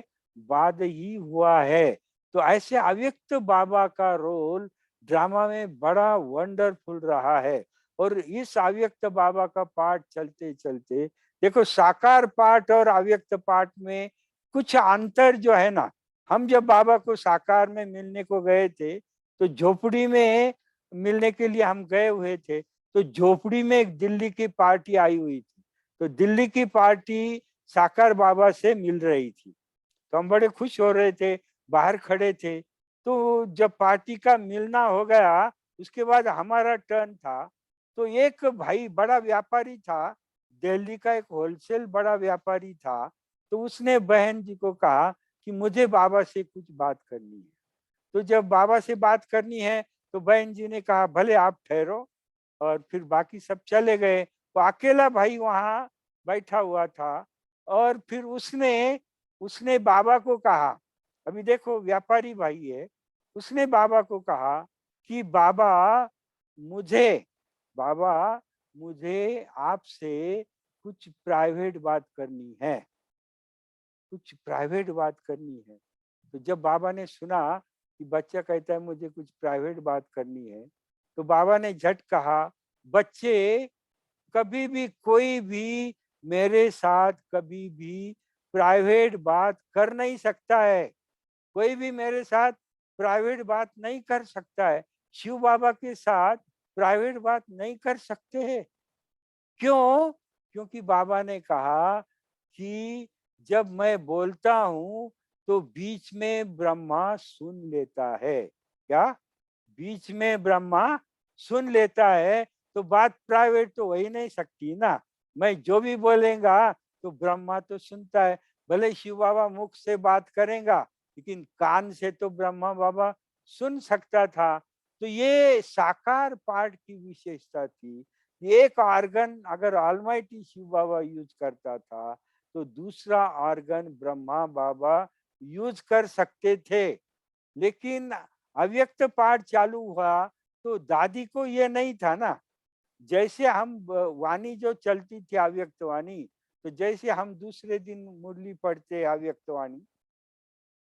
Speaker 2: बाद ही हुआ है। तो ऐसे अव्यक्त बाबा का रोल ड्रामा में बड़ा वंडरफुल रहा है। और इस अव्यक्त बाबा का पाठ चलते चलते देखो, साकार पाठ और अव्यक्त पाठ में कुछ अंतर जो है ना, हम जब बाबा को साकार में मिलने को गए थे तो झोपड़ी में मिलने के लिए हम गए हुए थे, तो झोपड़ी में एक दिल्ली की पार्टी आई हुई थी, तो दिल्ली की पार्टी साकार बाबा से मिल रही थी, तो हम बड़े खुश हो रहे थे, बाहर खड़े थे। तो जब पार्टी का मिलना हो गया उसके बाद हमारा टर्न था, तो एक भाई बड़ा व्यापारी था, दिल्ली का एक होलसेल बड़ा व्यापारी था, तो उसने बहन जी को कहा कि मुझे बाबा से कुछ बात करनी है। तो जब बाबा से बात करनी है तो बहन जी ने कहा भले आप ठहरो, और फिर बाकी सब चले गए, तो अकेला भाई वहां बैठा हुआ था। और फिर उसने उसने बाबा को कहा, अभी देखो व्यापारी भाई है, उसने बाबा को कहा कि मुझे बाबा मुझे आपसे कुछ प्राइवेट बात करनी है, कुछ प्राइवेट बात करनी है। तो जब बाबा ने सुना कि बच्चा कहता है मुझे कुछ प्राइवेट बात करनी है, तो बाबा ने झट कहा, बच्चे कभी भी कोई भी मेरे साथ कभी भी प्राइवेट बात कर नहीं सकता है, कोई भी मेरे साथ प्राइवेट बात नहीं कर सकता है, शिव बाबा के साथ प्राइवेट बात नहीं कर सकते हैं। क्यों? क्योंकि बाबा ने कहा कि जब मैं बोलता हूँ तो बीच में ब्रह्मा सुन लेता है। क्या? बीच में ब्रह्मा सुन लेता है, तो बात प्राइवेट तो हो ही नहीं सकती ना। मैं जो भी बोलेगा तो ब्रह्मा तो सुनता है, भले शिव बाबा मुख से बात करेगा लेकिन कान से तो ब्रह्मा बाबा सुन सकता था। तो ये साकार पाठ की विशेषता थी। एक ऑर्गन अगर ऑलमाइटी शिव बाबा यूज करता था तो दूसरा ऑर्गन ब्रह्मा बाबा यूज कर सकते थे। लेकिन अव्यक्त पाठ चालू हुआ तो दादी को ये नहीं था ना, जैसे हम वाणी जो चलती थी अव्यक्त वाणी, तो जैसे हम दूसरे दिन मुरली पढ़ते अव्यक्त वाणी,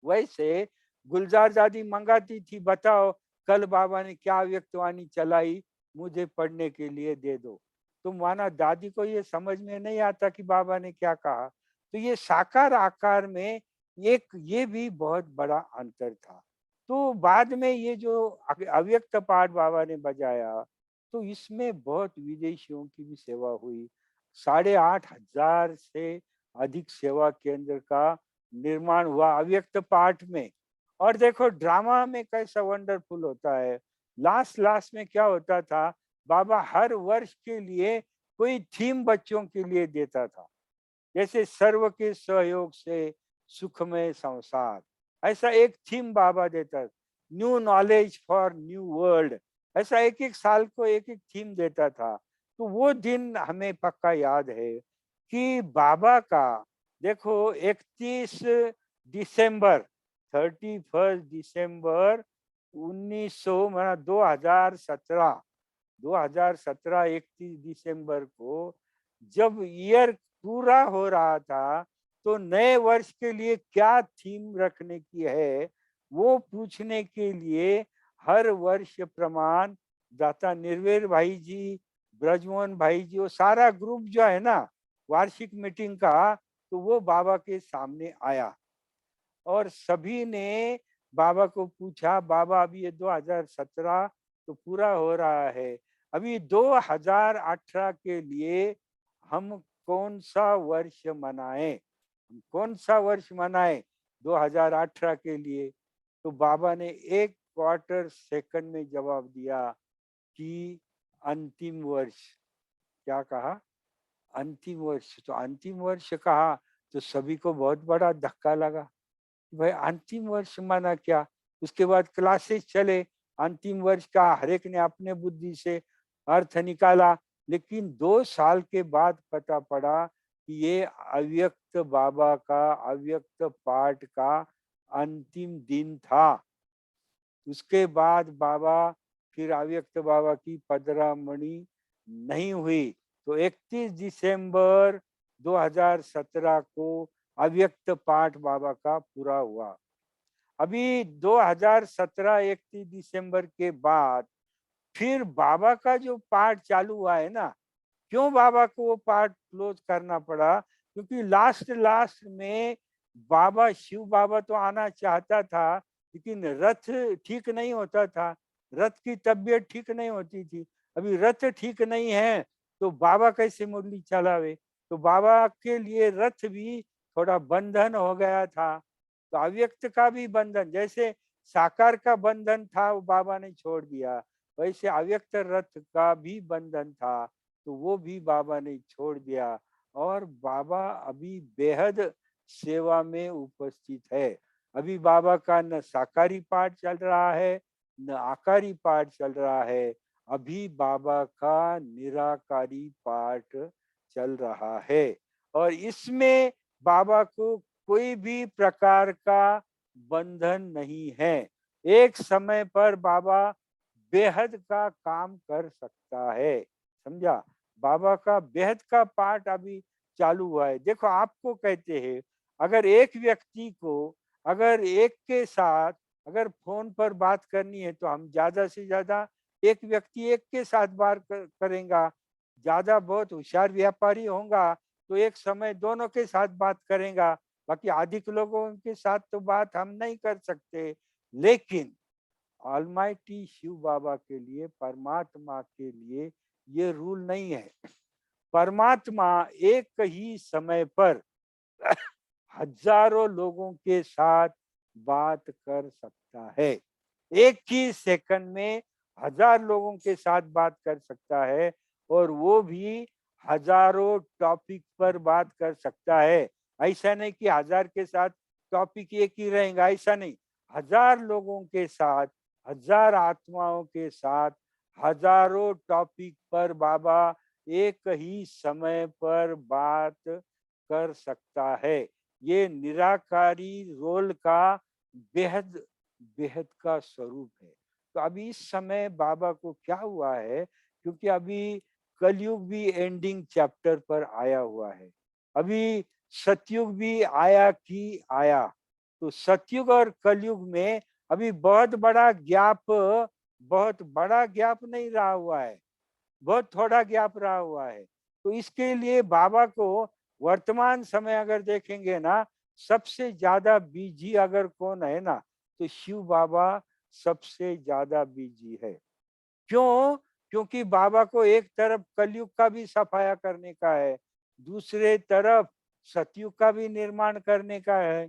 Speaker 2: वैसे गुलजार दादी मंगाती थी, बताओ कल बाबा ने क्या अव्यक्त वाणी चलाई, मुझे पढ़ने के लिए दे दो। तो माना दादी को ये समझ में नहीं आता कि बाबा ने क्या कहा। तो ये साकार आकार में एक ये भी बहुत बड़ा अंतर था। तो बाद में ये जो अव्यक्त पाठ बाबा ने बजाया, तो इसमें बहुत विदेशियों की भी सेवा हुई। 8,500 से अधिक सेवा केंद्र का निर्माण हुआ अव्यक्त पाठ में। और देखो ड्रामा में कैसा वंडरफुल होता है। लास्ट लास्ट में क्या होता था, बाबा हर वर्ष के लिए कोई थीम बच्चों के लिए देता था। जैसे सर्व के सहयोग से सुखमय संसार, ऐसा एक थीम बाबा देता। New knowledge for new world, ऐसा एक एक साल को एक एक थीम देता था। तो वो दिन हमें पक्का याद है कि बाबा का देखो 31 दिसंबर 31 दिसंबर 1900 माना 2017 31 दिसंबर को जब ईयर पूरा हो रहा था, तो नए वर्ष के लिए क्या थीम रखने की है, वो पूछने के लिए हर वर्ष प्रमाण दाता निर्वेर भाई जी, ब्रजमोहन भाई जी, वो सारा ग्रुप जो है ना वार्षिक मीटिंग का, तो वो बाबा के सामने आया और सभी ने बाबा को पूछा, बाबा अभी ये 2017 तो पूरा हो रहा है, अभी 2018 के लिए हम कौन सा वर्ष मनाएं, कौन सा वर्ष मनाएं 2018 के लिए। तो बाबा ने एक क्वार्टर सेकंड में जवाब दिया कि अंतिम वर्ष। क्या कहा? अंतिम वर्ष। तो अंतिम वर्ष कहा तो सभी को बहुत बड़ा धक्का लगा। भाई अंतिम वर्ष माना क्या? उसके बाद क्लासेस चले, अंतिम वर्ष का हर एक ने अपने बुद्धि से अर्थ निकाला। लेकिन 2 साल के बाद पता पड़ा कि ये अव्यक्त बाबा का अव्यक्त पाठ का अंतिम दिन था। उसके बाद बाबा फिर अव्यक्त बाबा की पदरामणि नहीं हुई। तो 31 दिसंबर 2017 को अव्यक्त पाठ बाबा का पूरा हुआ। अभी 2017 31 दिसंबर के बाद फिर बाबा का जो पाठ चालू हुआ है ना, क्यों बाबा को वो पाठ क्लोज करना पड़ा? क्योंकि लास्ट लास्ट में बाबा शिव बाबा तो आना चाहता था, लेकिन रथ ठीक नहीं होता था, रथ की तबीयत ठीक नहीं होती थी। अभी रथ ठीक नहीं है तो बाबा कैसे मुरली चलावे? तो बाबा के लिए रथ भी थोड़ा बंधन हो गया था। तो अव्यक्त का भी बंधन, जैसे साकार का बंधन था वो बाबा ने छोड़ दिया, वैसे अव्यक्त रथ का भी बंधन था, तो वो भी बाबा ने छोड़ दिया। और बाबा अभी बेहद सेवा में उपस्थित है। अभी बाबा का न साकारी पाठ चल रहा है, न आकारी पाठ चल रहा है, अभी बाबा का निराकारी पाठ चल रहा है। और इसमें बाबा को कोई भी प्रकार का बंधन नहीं है। एक समय पर बाबा बेहद का काम कर सकता है, समझा? बाबा का बेहद का पाठ अभी चालू हुआ है। देखो आपको कहते हैं, अगर एक व्यक्ति को अगर एक के साथ अगर फोन पर बात करनी है तो हम ज्यादा से ज्यादा एक व्यक्ति एक के साथ बात करेगा। ज्यादा बहुत होशियार व्यापारी होगा तो एक समय दोनों के साथ बात करेगा, बाकी अधिक लोगों के साथ तो बात हम नहीं कर सकते। लेकिन ऑलमाइटी शिव बाबा के लिए, परमात्मा के लिए ये रूल नहीं है। परमात्मा एक ही समय पर हजारों लोगों के साथ बात कर सकता है। एक ही सेकंड में 1000 लोगों के साथ बात कर सकता है, और वो भी हजारों टॉपिक पर बात कर सकता है। ऐसा नहीं कि 1000 के साथ टॉपिक एक ही रहेगा, ऐसा नहीं। 1000 लोगों के साथ, 1000 आत्माओं के साथ, हजारों टॉपिक पर बाबा एक ही समय पर बात कर सकता है। ये निराकारी रोल का बेहद बेहद का स्वरूप है। तो अभी इस समय बाबा को क्या हुआ है, क्योंकि अभी कलयुग भी एंडिंग चैप्टर पर आया हुआ है। अभी सतयुग भी आया कि आया। तो सतयुग और कलयुग में अभी बहुत बड़ा गैप नहीं रहा हुआ है, बहुत थोड़ा गैप रहा हुआ है। तो इसके लिए बाबा को वर्तमान समय अगर देखेंगे ना, सबसे ज्यादा बिजी अगर कौन है ना, तो शिव बाबा सबसे ज्यादा बिजी है। क्यों? क्योंकि बाबा को एक तरफ कलयुग का भी सफाया करने का है, दूसरे तरफ सतयुग का भी निर्माण करने का है।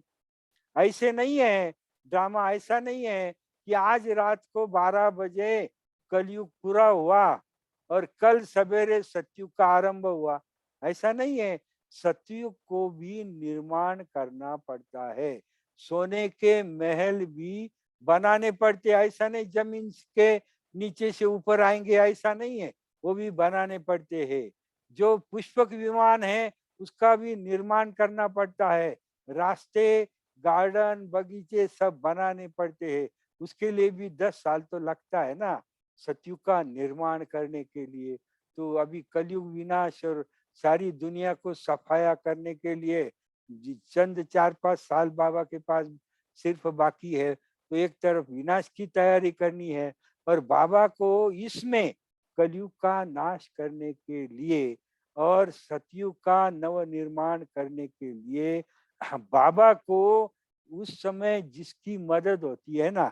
Speaker 2: ऐसे नहीं है, ड्रामा ऐसा नहीं है कि आज रात को 12 बजे कलयुग पूरा हुआ और कल सवेरे सतयुग का आरंभ हुआ। ऐसा नहीं है, सतयुग को भी निर्माण करना पड़ता है। सोने के महल भी बनाने पड़ते, ऐसा नहीं जमीन के नीचे से ऊपर आएंगे, ऐसा नहीं है, वो भी बनाने पड़ते हैं। जो पुष्पक विमान है उसका भी निर्माण करना पड़ता है। रास्ते, गार्डन, बगीचे सब बनाने पड़ते हैं। उसके लिए भी 10 साल तो लगता है ना, सतयुग का निर्माण करने के लिए। तो अभी कलयुग विनाश और सारी दुनिया को सफाया करने के लिए चंद 4-5 साल बाबा के पास सिर्फ बाकी है। तो एक तरफ विनाश की तैयारी करनी है और बाबा को इसमें कलयुग का नाश करने के लिए और सतयुग का नव निर्माण करने के लिए बाबा को उस समय जिसकी मदद होती है ना,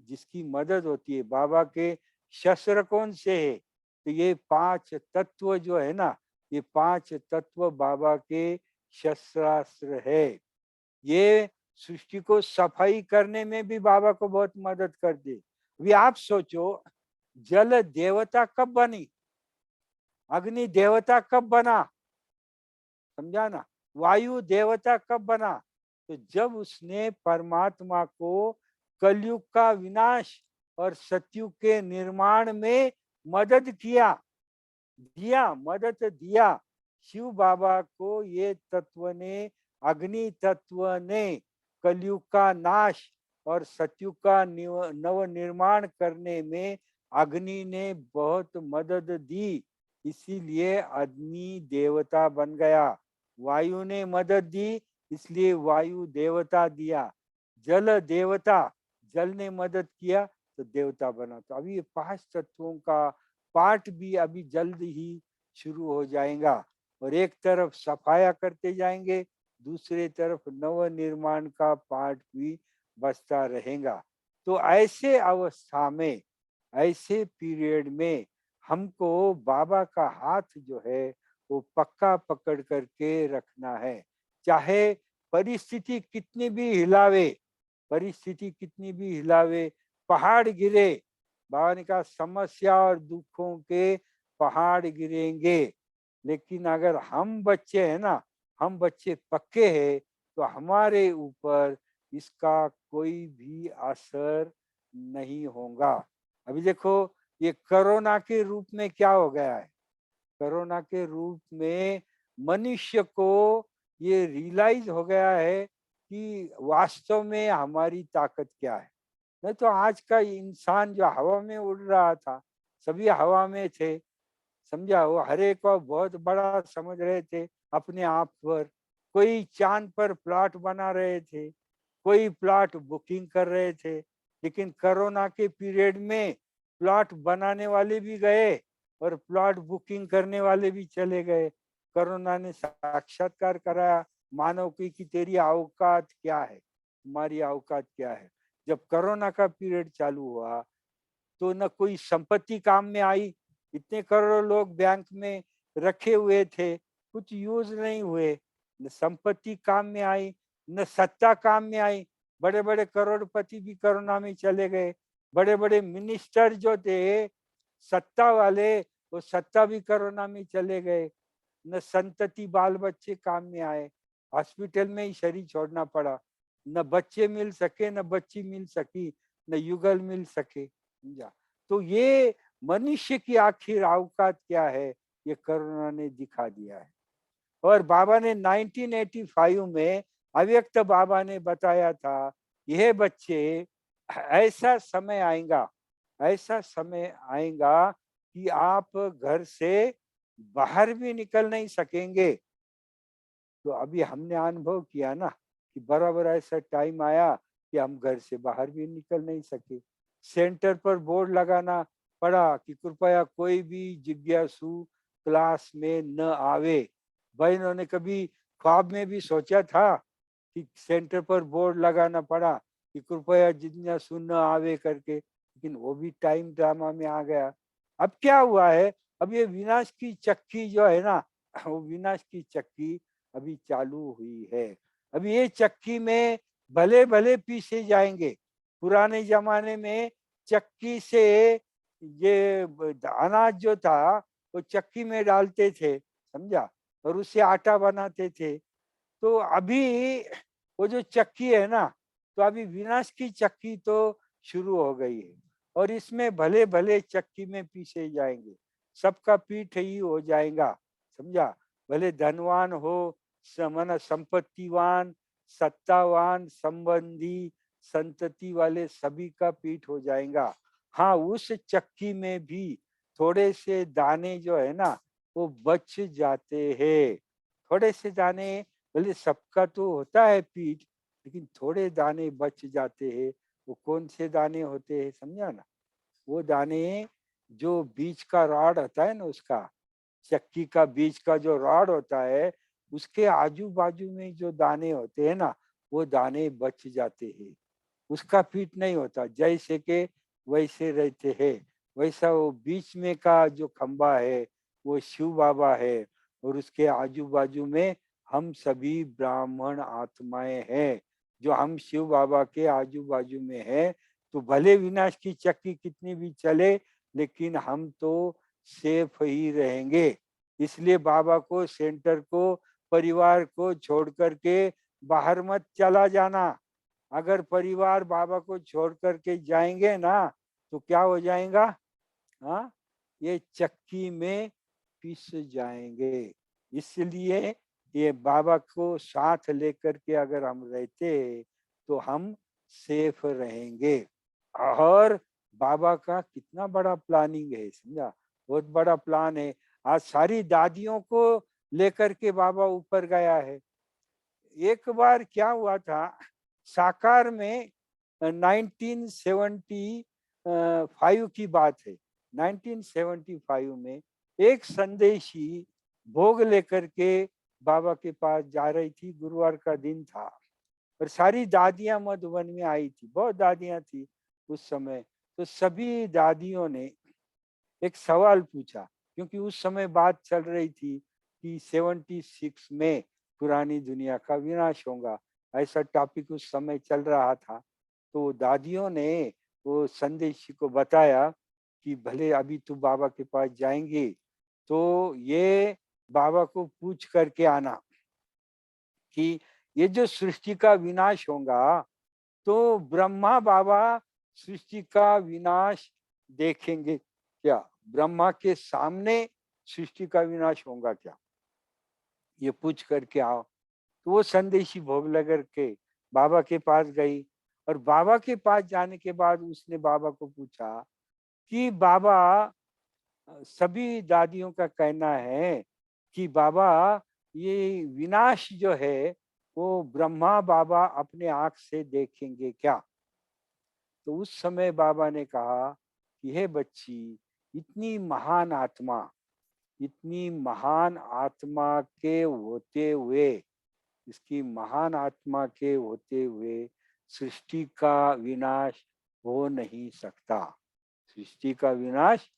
Speaker 2: जिसकी मदद होती है, बाबा के शस्त्र कौन से है, तो ये 5 तत्व जो है ना, ये 5 तत्व बाबा के शस्त्रास्त्र है। ये सृष्टि को सफाई करने में भी बाबा को बहुत मदद करते। अभी आप सोचो, जल देवता कब बनी, अग्नि देवता कब बना, समझा ना, वायु देवता कब बना, तो जब उसने परमात्मा को कलयुग का विनाश और सतयुग के निर्माण में मदद किया, मदद दिया। शिव बाबा को ये तत्व ने, अग्नि तत्व ने कलयुग का नाश और सतयुग का नव निर्माण करने में अग्नि ने बहुत मदद दी। इसीलिए अग्नि देवता बन गया। वायु ने मदद दी, इसलिए वायु देवता दिया। जल देवता, जल ने मदद किया तो देवता बना। तो अभी ये 5 तत्वों का पाठ भी अभी जल्द ही शुरू हो जाएगा और एक तरफ सफाया करते जाएंगे, दूसरे तरफ नव निर्माण का पाठ भी बचता रहेगा। तो ऐसे अवस्था में, ऐसे पीरियड में हमको बाबा का हाथ जो है वो पक्का पकड़ करके रखना है। चाहे परिस्थिति कितनी भी हिलावे, परिस्थिति कितनी भी हिलावे, पहाड़ गिरे, बाबा ने कहा समस्या और दुखों के पहाड़ गिरेंगे, लेकिन अगर हम बच्चे हैं ना, हम बच्चे पक्के हैं, तो हमारे ऊपर इसका कोई भी असर नहीं होगा। अभी देखो, ये कोरोना के रूप में क्या हो गया है, कोरोना के रूप में मनुष्य को ये रियलाइज हो गया है कि वास्तव में हमारी ताकत क्या है। नहीं तो आज का इंसान जो हवा में उड़ रहा था, सभी हवा में थे, समझा, वो हर एक को बहुत बड़ा समझ रहे थे अपने आप पर। कोई चांद पर प्लॉट बना रहे थे, कोई प्लॉट बुकिंग कर रहे थे, लेकिन कोरोना के पीरियड में प्लॉट बनाने वाले भी गए और प्लॉट बुकिंग करने वाले भी चले गए। कोरोना ने साक्षात्कार कराया मानव की कि तेरी औकात क्या है, तुम्हारी औकात क्या है। जब कोरोना का पीरियड चालू हुआ तो न कोई संपत्ति काम में आई, इतने करोड़ों लोग बैंक में रखे हुए थे, कुछ यूज नहीं हुए, न संपत्ति काम में आई, न सत्ता काम में आई। बड़े बड़े करोड़पति भी कोरोना में चले गए, बड़े बड़े मिनिस्टर जो थे सत्ता वाले, वो सत्ता भी कोरोना में चले गए। न संतति बाल बच्चे काम में आए, हॉस्पिटल में ही शरीर छोड़ना पड़ा। न बच्चे मिल सके, न बच्ची मिल सकी, न युगल मिल सके, समझा। तो ये मनुष्य की आखिर औकात क्या है, ये कोरोना ने दिखा दिया है। और बाबा ने 1985 में अव्यक्त बाबा ने बताया था, यह बच्चे, ऐसा समय आएगा, ऐसा समय आएगा कि आप घर से बाहर भी निकल नहीं सकेंगे। तो अभी हमने अनुभव किया ना कि बराबर ऐसा टाइम आया कि हम घर से बाहर भी निकल नहीं सके। सेंटर पर बोर्ड लगाना पड़ा कि कृपया कोई भी जिज्ञासु क्लास में न आवे। बहनों ने कभी ख्वाब में भी सोचा था कि सेंटर पर बोर्ड लगाना पड़ा कि कृपया जिज्ञासु न आवे करके, लेकिन वो भी टाइम ड्रामा में आ गया। अब क्या हुआ है, अब ये विनाश की चक्की जो है ना, वो विनाश की चक्की अभी चालू हुई है। अभी ये चक्की में भले भले पीसे जाएंगे। पुराने जमाने में चक्की से ये अनाज जो था वो चक्की में डालते थे, समझा, और उससे आटा बनाते थे। तो अभी वो जो चक्की है ना, तो अभी विनाश की चक्की तो शुरू हो गई है और इसमें भले भले चक्की में पीसे जाएंगे, सबका पीठ ही हो जाएगा, समझा। भले धनवान हो, मन संपत्तिवान, सत्तावान, संबंधी, संतति वाले सभी का पीठ हो जाएगा। हाँ, उस चक्की में भी थोड़े से दाने जो है ना वो बच जाते हैं। थोड़े से दाने, भले सबका तो होता है पीठ, लेकिन थोड़े दाने बच जाते हैं। वो कौन से दाने होते हैं, समझा ना? वो दाने जो बीच का रॉड होता है ना, उसका चक्की का बीच का जो रॉड होता है, उसके आजू बाजू में जो दाने होते हैं ना, वो दाने बच जाते हैं। उसका पीठ नहीं होता, जैसे के वैसे रहते हैं। वैसा वो बीच में का जो खंबा है वो शिव बाबा है और उसके आजू बाजू में हम सभी ब्राह्मण आत्माएं हैं। जो हम शिव बाबा के आजू बाजू में है, तो भले विनाश की चक्की कितनी भी चले, लेकिन हम तो सेफ ही रहेंगे। इसलिए बाबा को, सेंटर को, परिवार को छोड़ करके बाहर मत चला जाना। अगर परिवार बाबा को छोड़ करके जाएंगे ना, तो क्या हो जाएगा? हाँ, ये चक्की में पिस जाएंगे। इसलिए ये बाबा को साथ लेकर के अगर हम रहते तो हम सेफ रहेंगे। और बाबा का कितना बड़ा प्लानिंग है, समझा, बहुत बड़ा प्लान है। आज सारी दादियों को लेकर के बाबा ऊपर गया है। एक बार क्या हुआ था, साकार में 1975 की बात है। 1975 में एक संदेशी भोग लेकर के बाबा के पास जा रही थी। गुरुवार का दिन था और सारी दादियां मधुबन में आई थी, बहुत दादियां थी उस समय। तो सभी दादियों ने एक सवाल पूछा, क्योंकि उस समय बात चल रही थी कि 76 में पुरानी दुनिया का विनाश होगा, ऐसा टॉपिक उस समय चल रहा था। तो दादियों ने वो संदेशी को बताया कि भले अभी तू बाबा के पास जाएंगी तो ये बाबा को पूछ करके आना कि ये जो सृष्टि का विनाश होगा, तो ब्रह्मा बाबा सृष्टि का विनाश देखेंगे क्या? ब्रह्मा के सामने सृष्टि का विनाश होगा क्या? ये पूछ करके आओ। तो वो संदेशी भोग लगा के बाबा के पास गई और बाबा के पास जाने के बाद उसने बाबा को पूछा कि बाबा, सभी दादियों का कहना है कि बाबा ये विनाश जो है वो ब्रह्मा बाबा अपने आंख से देखेंगे क्या? तो उस समय बाबा ने कहा कि हे बच्ची, इतनी महान आत्मा, इतनी महान आत्मा के होते हुए, इसकी महान आत्मा के होते हुए सृष्टि का विनाश हो नहीं सकता। सृष्टि का विनाश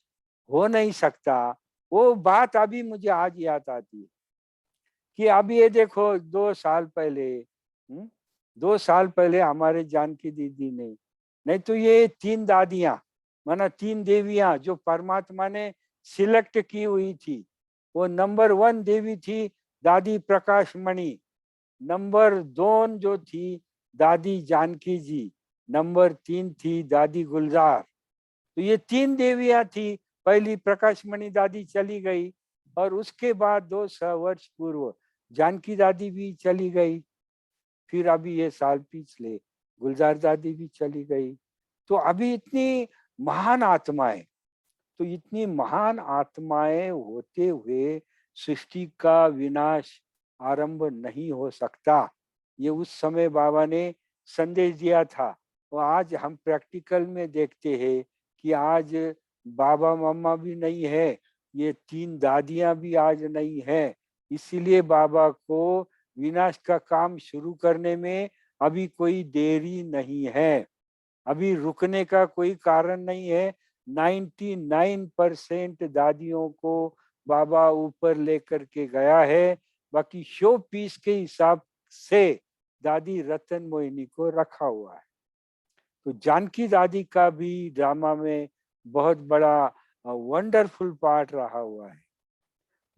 Speaker 2: हो नहीं सकता। वो बात अभी मुझे आज याद आती है कि अब ये देखो 2 साल पहले, 2 साल पहले हमारे जानकी दीदी ने, नहीं तो ये 3 दादियां, माना 3 देवियां जो परमात्मा ने सिलेक्ट की हुई थी। वो नंबर 1 देवी थी दादी प्रकाश मणि, नंबर 2 जो थी दादी जानकी जी, नंबर 3 थी दादी गुलजार। तो ये 3 देवियां थी। पहली प्रकाश मणि दादी चली गई और उसके बाद 200 वर्ष पूर्व जानकी दादी भी चली गई। फिर अभी ये साल पिछले गुलजार दादी भी चली गई। तो अभी इतनी महान आत्माएं, तो इतनी महान आत्माएं होते हुए सृष्टि का विनाश आरंभ नहीं हो सकता। ये उस समय बाबा ने संदेश दिया था। और आज हम प्रैक्टिकल में देखते हैं कि आज बाबा मम्मा भी नहीं है, ये 3 दादियां भी आज नहीं है। इसीलिए बाबा को विनाश का काम शुरू करने में अभी कोई देरी नहीं है, अभी रुकने का कोई कारण नहीं है। 99% दादियों को बाबा ऊपर लेकर के गया है। बाकी शो पीस के हिसाब से दादी रतन मोहिनी को रखा हुआ है। तो जानकी दादी का भी ड्रामा में बहुत बड़ा वंडरफुल पार्ट रहा हुआ है।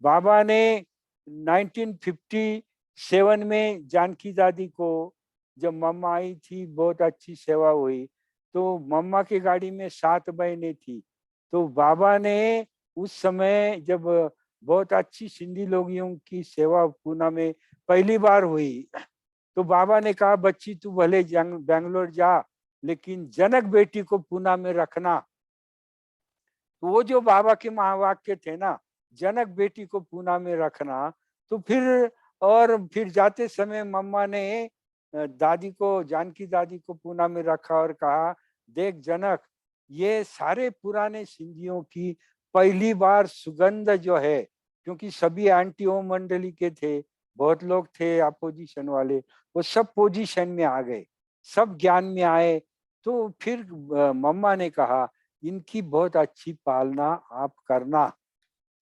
Speaker 2: बाबा ने 1957 में जानकी दादी को, जब मम्मा आई थी, बहुत अच्छी सेवा हुई। तो मम्मा की गाड़ी में 7 बहनें थी। तो बाबा ने उस समय जब बहुत अच्छी सिंधी लोगों की सेवा पूना में पहली बार हुई, तो बाबा ने कहा, बच्ची तू भले बेंगलोर जा, लेकिन जनक बेटी को पूना में रखना। तो वो जो बाबा के महावाक्य थे ना, जनक बेटी को पूना में रखना, तो फिर जाते समय मम्मा ने दादी को, जानकी दादी को पूना में रखा और कहा, देख जनक, ये सारे पुराने सिंधियों की पहली बार सुगंध जो है, क्योंकि सभी एंटी ओम मंडली के थे, बहुत लोग थे अपोजिशन वाले, वो सब पोजीशन में आ गए, सब ज्ञान में आए। तो फिर मम्मा ने कहा, इनकी बहुत अच्छी पालना आप करना।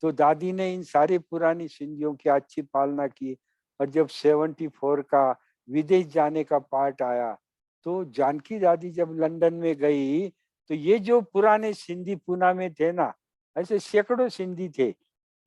Speaker 2: तो दादी ने इन सारे पुरानी सिंधियों की अच्छी पालना की। और जब 74 का विदेश जाने का पार्ट आया, तो जानकी दादी जब लंदन में गई, तो ये जो पुराने सिंधी पूना में थे ना, ऐसे सैकड़ों सिंधी थे,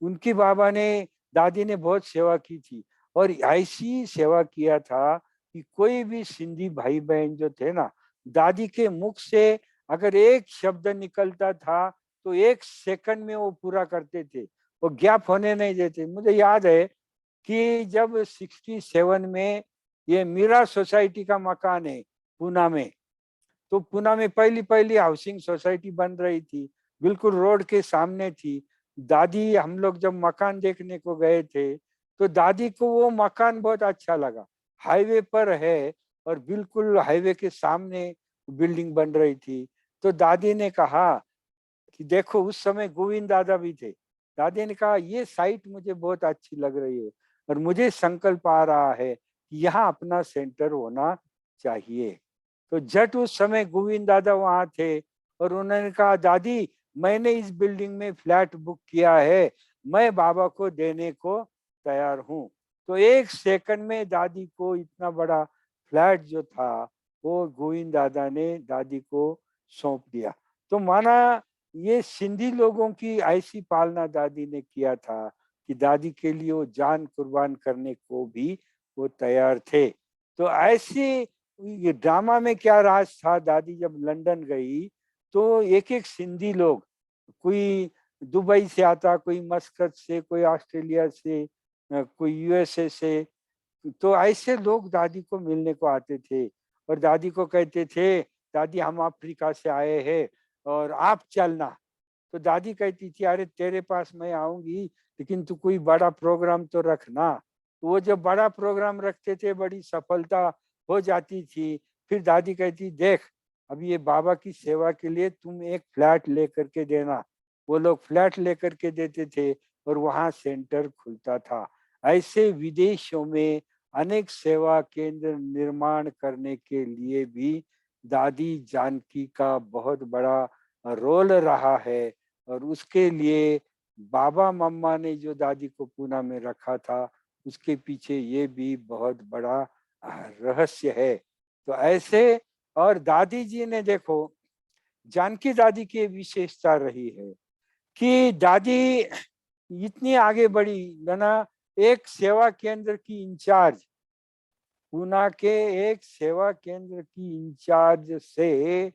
Speaker 2: उनकी बाबा ने, दादी ने बहुत सेवा की थी। और ऐसी सेवा किया था कि कोई भी सिंधी भाई बहन जो थे ना, दादी के मुख से अगर एक शब्द निकलता था तो 1 सेकंड में वो पूरा करते थे, वो गैप होने नहीं देते। मुझे याद है कि जब 67 में ये मीरा सोसाइटी का मकान है पूना में, तो पूना में पहली हाउसिंग सोसाइटी बन रही थी, बिल्कुल रोड के सामने थी। दादी, हम लोग जब मकान देखने को गए थे, तो दादी को वो मकान बहुत अच्छा लगा। हाईवे पर है और बिल्कुल हाईवे के सामने बिल्डिंग बन रही थी। तो दादी ने कहा कि देखो, उस समय गोविंद दादा भी थे। दादी ने कहा, ये साइट मुझे बहुत अच्छी लग रही है और मुझे संकल्प आ रहा है कि यहाँ अपना सेंटर होना चाहिए। तो जट उस समय गोविंद दादा वहां थे और उन्होंने कहा, दादी मैंने इस बिल्डिंग में फ्लैट बुक किया है, मैं बाबा को देने को तैयार हूँ। तो 1 सेकंड में दादी को इतना बड़ा फ्लैट जो था, वो गोविंद दादा ने दादी को सौंप दिया। तो माना ये सिंधी लोगों की ऐसी पालना दादी ने किया था कि दादी के लिए वो जान कुर्बान करने को भी वो तैयार थे। तो ऐसे ये ड्रामा में क्या राज था, दादी जब लंदन गई तो एक सिंधी लोग, कोई दुबई से आता, कोई मस्कत से, कोई ऑस्ट्रेलिया से, कोई यूएसए से, तो ऐसे लोग दादी को मिलने को आते थे और दादी को कहते थे, दादी हम अफ्रीका से आए हैं और आप चलना। तो दादी कहती थी, अरे तेरे पास मैं आऊंगी, लेकिन तू कोई बड़ा प्रोग्राम तो रखना। तो वो जब बड़ा प्रोग्राम रखते थे, बड़ी सफलता हो जाती थी। फिर दादी कहती, देख अब ये बाबा की सेवा के लिए तुम एक फ्लैट लेकर के देना। वो लोग फ्लैट लेकर के देते थे और वहाँ सेंटर खुलता था। ऐसे विदेशों में अनेक सेवा केंद्र निर्माण करने के लिए भी दादी जानकी का बहुत बड़ा रोल रहा है। और उसके लिए बाबा मम्मा ने जो दादी को पूना में रखा था, उसके पीछे ये भी बहुत बड़ा रहस्य है। तो ऐसे, और दादी जी ने देखो, जानकी दादी की विशेषता रही है कि दादी इतनी आगे बढ़ी ना, एक सेवा केंद्र की इंचार्ज, पूना के एक सेवा केंद्र की इंचार्ज से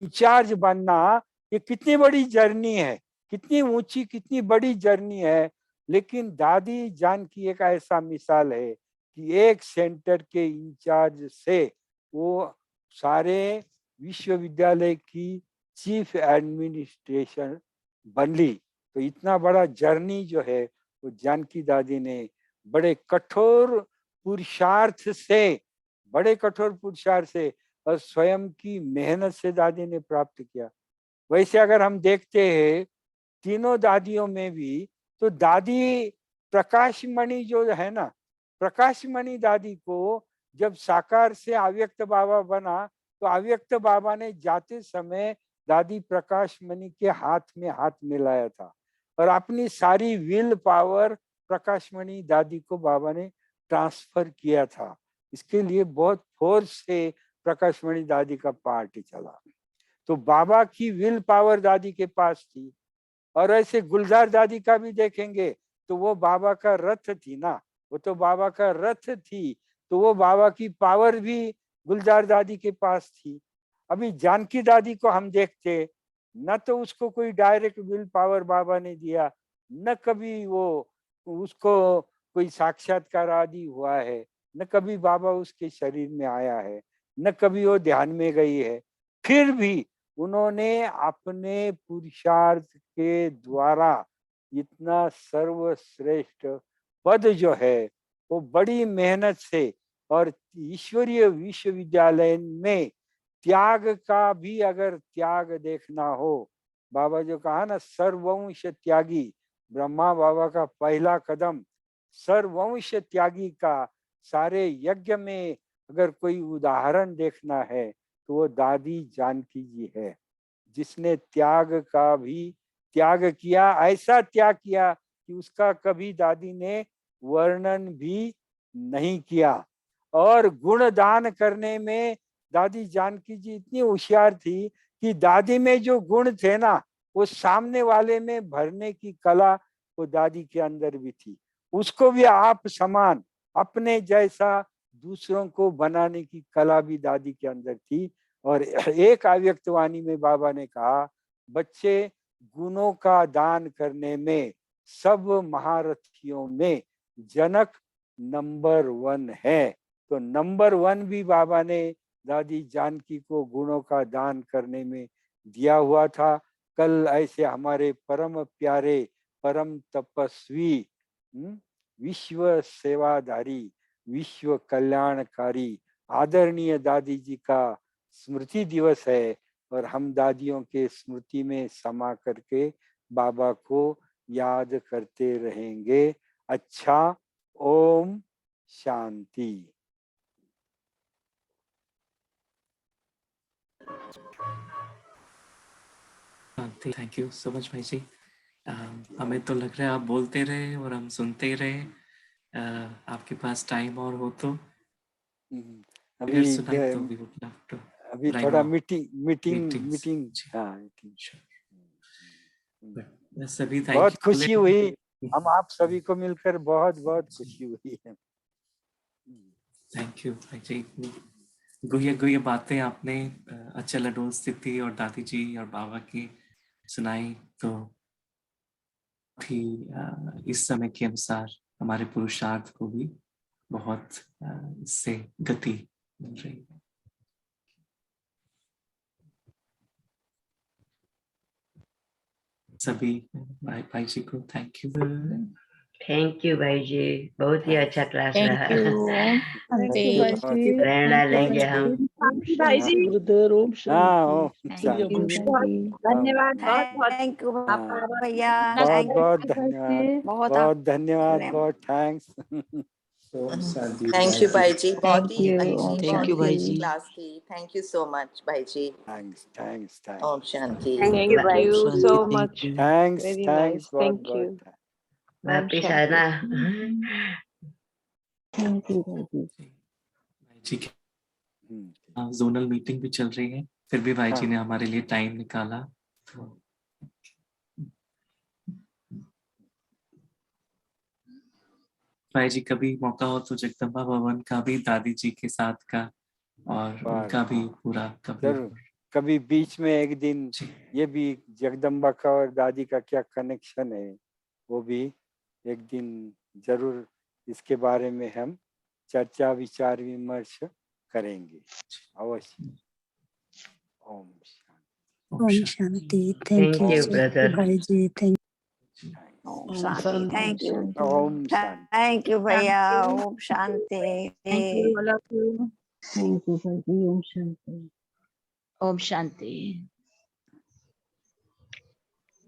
Speaker 2: इंचार्ज बनना, ये कितनी बड़ी जर्नी है, कितनी ऊंची, कितनी बड़ी जर्नी है। लेकिन दादी जानकी एक ऐसा मिसाल है कि एक सेंटर के इंचार्ज से वो सारे विश्वविद्यालय की चीफ एडमिनिस्ट्रेशन बन ली। तो इतना बड़ा जर्नी जो है वो जानकी दादी ने बड़े कठोर पुरुषार्थ से, बड़े कठोर पुरुषार्थ से और स्वयं की मेहनत से दादी ने प्राप्त किया। वैसे अगर हम देखते हैं तीनों दादियों में भी, तो दादी प्रकाशमणि जो है ना, प्रकाशमणि दादी को जब साकार से अव्यक्त बाबा बना, तो अव्यक्त बाबा ने जाते समय दादी प्रकाशमणि के हाथ में हाथ मिलाया था और अपनी सारी विल पावर प्रकाशमणि दादी को बाबा ने ट्रांसफर किया था। इसके लिए बहुत फोर्स से प्रकाशमणि दादी का पार्ट चला। तो बाबा की विल पावर दादी के पास थी। और ऐसे गुलजार दादी का भी देखेंगे तो वो बाबा का रथ थी ना, वो तो बाबा का रथ थी, तो वो बाबा की पावर भी गुलजार दादी के पास थी। अभी जानकी दादी को हम देखते, न तो उसको कोई डायरेक्ट विल पावर बाबा ने दिया, न कभी वो उसको कोई साक्षात्कार आदि हुआ है, न कभी बाबा उसके शरीर में आया है, न कभी वो ध्यान में गई है। फिर भी उन्होंने अपने पुरुषार्थ के द्वारा इतना सर्वश्रेष्ठ पद जो है वो बड़ी मेहनत से, और ईश्वरीय विश्वविद्यालय में त्याग का भी अगर त्याग देखना हो, बाबा जो कहा ना सर्वंश त्यागी, ब्रह्मा बाबा का पहला कदम सर्वंश त्यागी का, सारे यज्ञ में अगर कोई उदाहरण देखना है तो वो दादी जानकी जी है, जिसने त्याग का भी त्याग किया, ऐसा त्याग किया कि उसका कभी दादी ने वर्णन भी नहीं किया। और गुण दान करने में दादी जानकी जी इतनी होशियार थी कि दादी में जो गुण थे ना, वो सामने वाले में भरने की कला वो दादी के अंदर भी थी। उसको भी आप समान, अपने जैसा दूसरों को बनाने की कला भी दादी के अंदर थी। और एक अव्यक्तवाणी में बाबा ने कहा, बच्चे गुणों का दान करने में सब महारथियों में जनक नंबर 1 है। तो नंबर 1 भी बाबा ने दादी जानकी को गुणों का दान करने में दिया हुआ था। कल ऐसे हमारे परम प्यारे परम तपस्वी, विश्व सेवाधारी, विश्व कल्याणकारी आदरणीय दादी जी का स्मृति दिवस है, और हम दादियों के स्मृति में समा करके बाबा को याद करते रहेंगे। अच्छा, ओम शांति।
Speaker 1: थैंक यू सो मच भाई जी। हमें तो लग रहा है आप बोलते रहे और हम सुनते ही रहे। आपके पास टाइम और हो तो अगर सुनाई तो we would love to
Speaker 2: अभी
Speaker 1: right
Speaker 2: थोड़ा
Speaker 1: now
Speaker 2: मीटिंग
Speaker 1: जी
Speaker 2: हाँ मीटिंग।
Speaker 1: सभी
Speaker 2: बहुत
Speaker 1: थैंक
Speaker 2: खुशी
Speaker 1: यू
Speaker 2: हुई, हम आप सभी को मिलकर बहुत बहुत खुशी हुई है।
Speaker 1: थैंक यू भाई जी। गुह्य गुह्य बातें आपने अचल अडोल स्थिति और दादी जी और बाबा की सुनाई, तो भी इस समय के अनुसार हमारे पुरुषार्थ को भी बहुत इससे गति मिल रही है। सभी भाई जी को थैंक यू।
Speaker 3: थैंक यू भाई जी, बहुत ही अच्छा क्लास रहा।
Speaker 5: Thank you, Baiji.
Speaker 3: प्रेरणा लेंगे हम।
Speaker 4: भाई जी
Speaker 2: हाँ
Speaker 5: Thank you, Baiji.
Speaker 4: धन्यवाद, बहुत बहुत
Speaker 6: थैंक यू
Speaker 4: आपका
Speaker 6: भैया,
Speaker 2: बहुत
Speaker 6: थैंक
Speaker 2: बहुत
Speaker 5: Thank you,
Speaker 2: धन्यवाद,
Speaker 5: Baiji.
Speaker 6: बहुत
Speaker 2: बहुत धन्यवाद,
Speaker 6: धन्यवाद।
Speaker 2: बहुत थैंक्स।
Speaker 6: थैंक यू भाई जी, बहुत
Speaker 5: Thank
Speaker 6: ही
Speaker 5: you.
Speaker 6: अच्छी,
Speaker 5: Om
Speaker 6: बहुत ही अच्छी
Speaker 5: Shanti.
Speaker 6: क्लास थी। थैंक यू सो मच भाई जी।
Speaker 2: थैंक्स
Speaker 6: ओम शांति।
Speaker 4: Thank you so much,
Speaker 2: thanks
Speaker 4: very
Speaker 2: thanks
Speaker 4: nice,
Speaker 2: बहुत
Speaker 4: थैंक
Speaker 2: बहुत
Speaker 4: यू।
Speaker 3: वापिस आना।
Speaker 5: Thank you, Baiji.
Speaker 1: भाई जी की जोनल मीटिंग भी चल रही है, फिर भी भाई जी ने हमारे लिए टाइम निकाला। तो भाई जी कभी मौका हो तो जगदम्बा भवन का भी दादी जी के साथ का और उनका भी पूरा कभी
Speaker 2: जरूर, कभी बीच में एक दिन ये भी जगदम्बा का और दादी का क्या कनेक्शन है, वो भी एक दिन जरूर इसके बारे में हम चर्चा विचार विमर्श करेंगे अवश्य। Om
Speaker 1: Om
Speaker 7: Om
Speaker 1: Shanti.
Speaker 7: Shanti. Thank you,
Speaker 3: Thank you,
Speaker 7: so
Speaker 3: brother.
Speaker 7: Bhaiji. Thank
Speaker 9: Om
Speaker 2: Shanti.
Speaker 9: Shanti. Thank you.
Speaker 2: Om Shanti.
Speaker 9: Thank you, Bhaiya. Om Shanti.
Speaker 4: Thank you, all of you.
Speaker 5: Thank you, Bhaiji. Om Shanti.
Speaker 10: Om Shanti.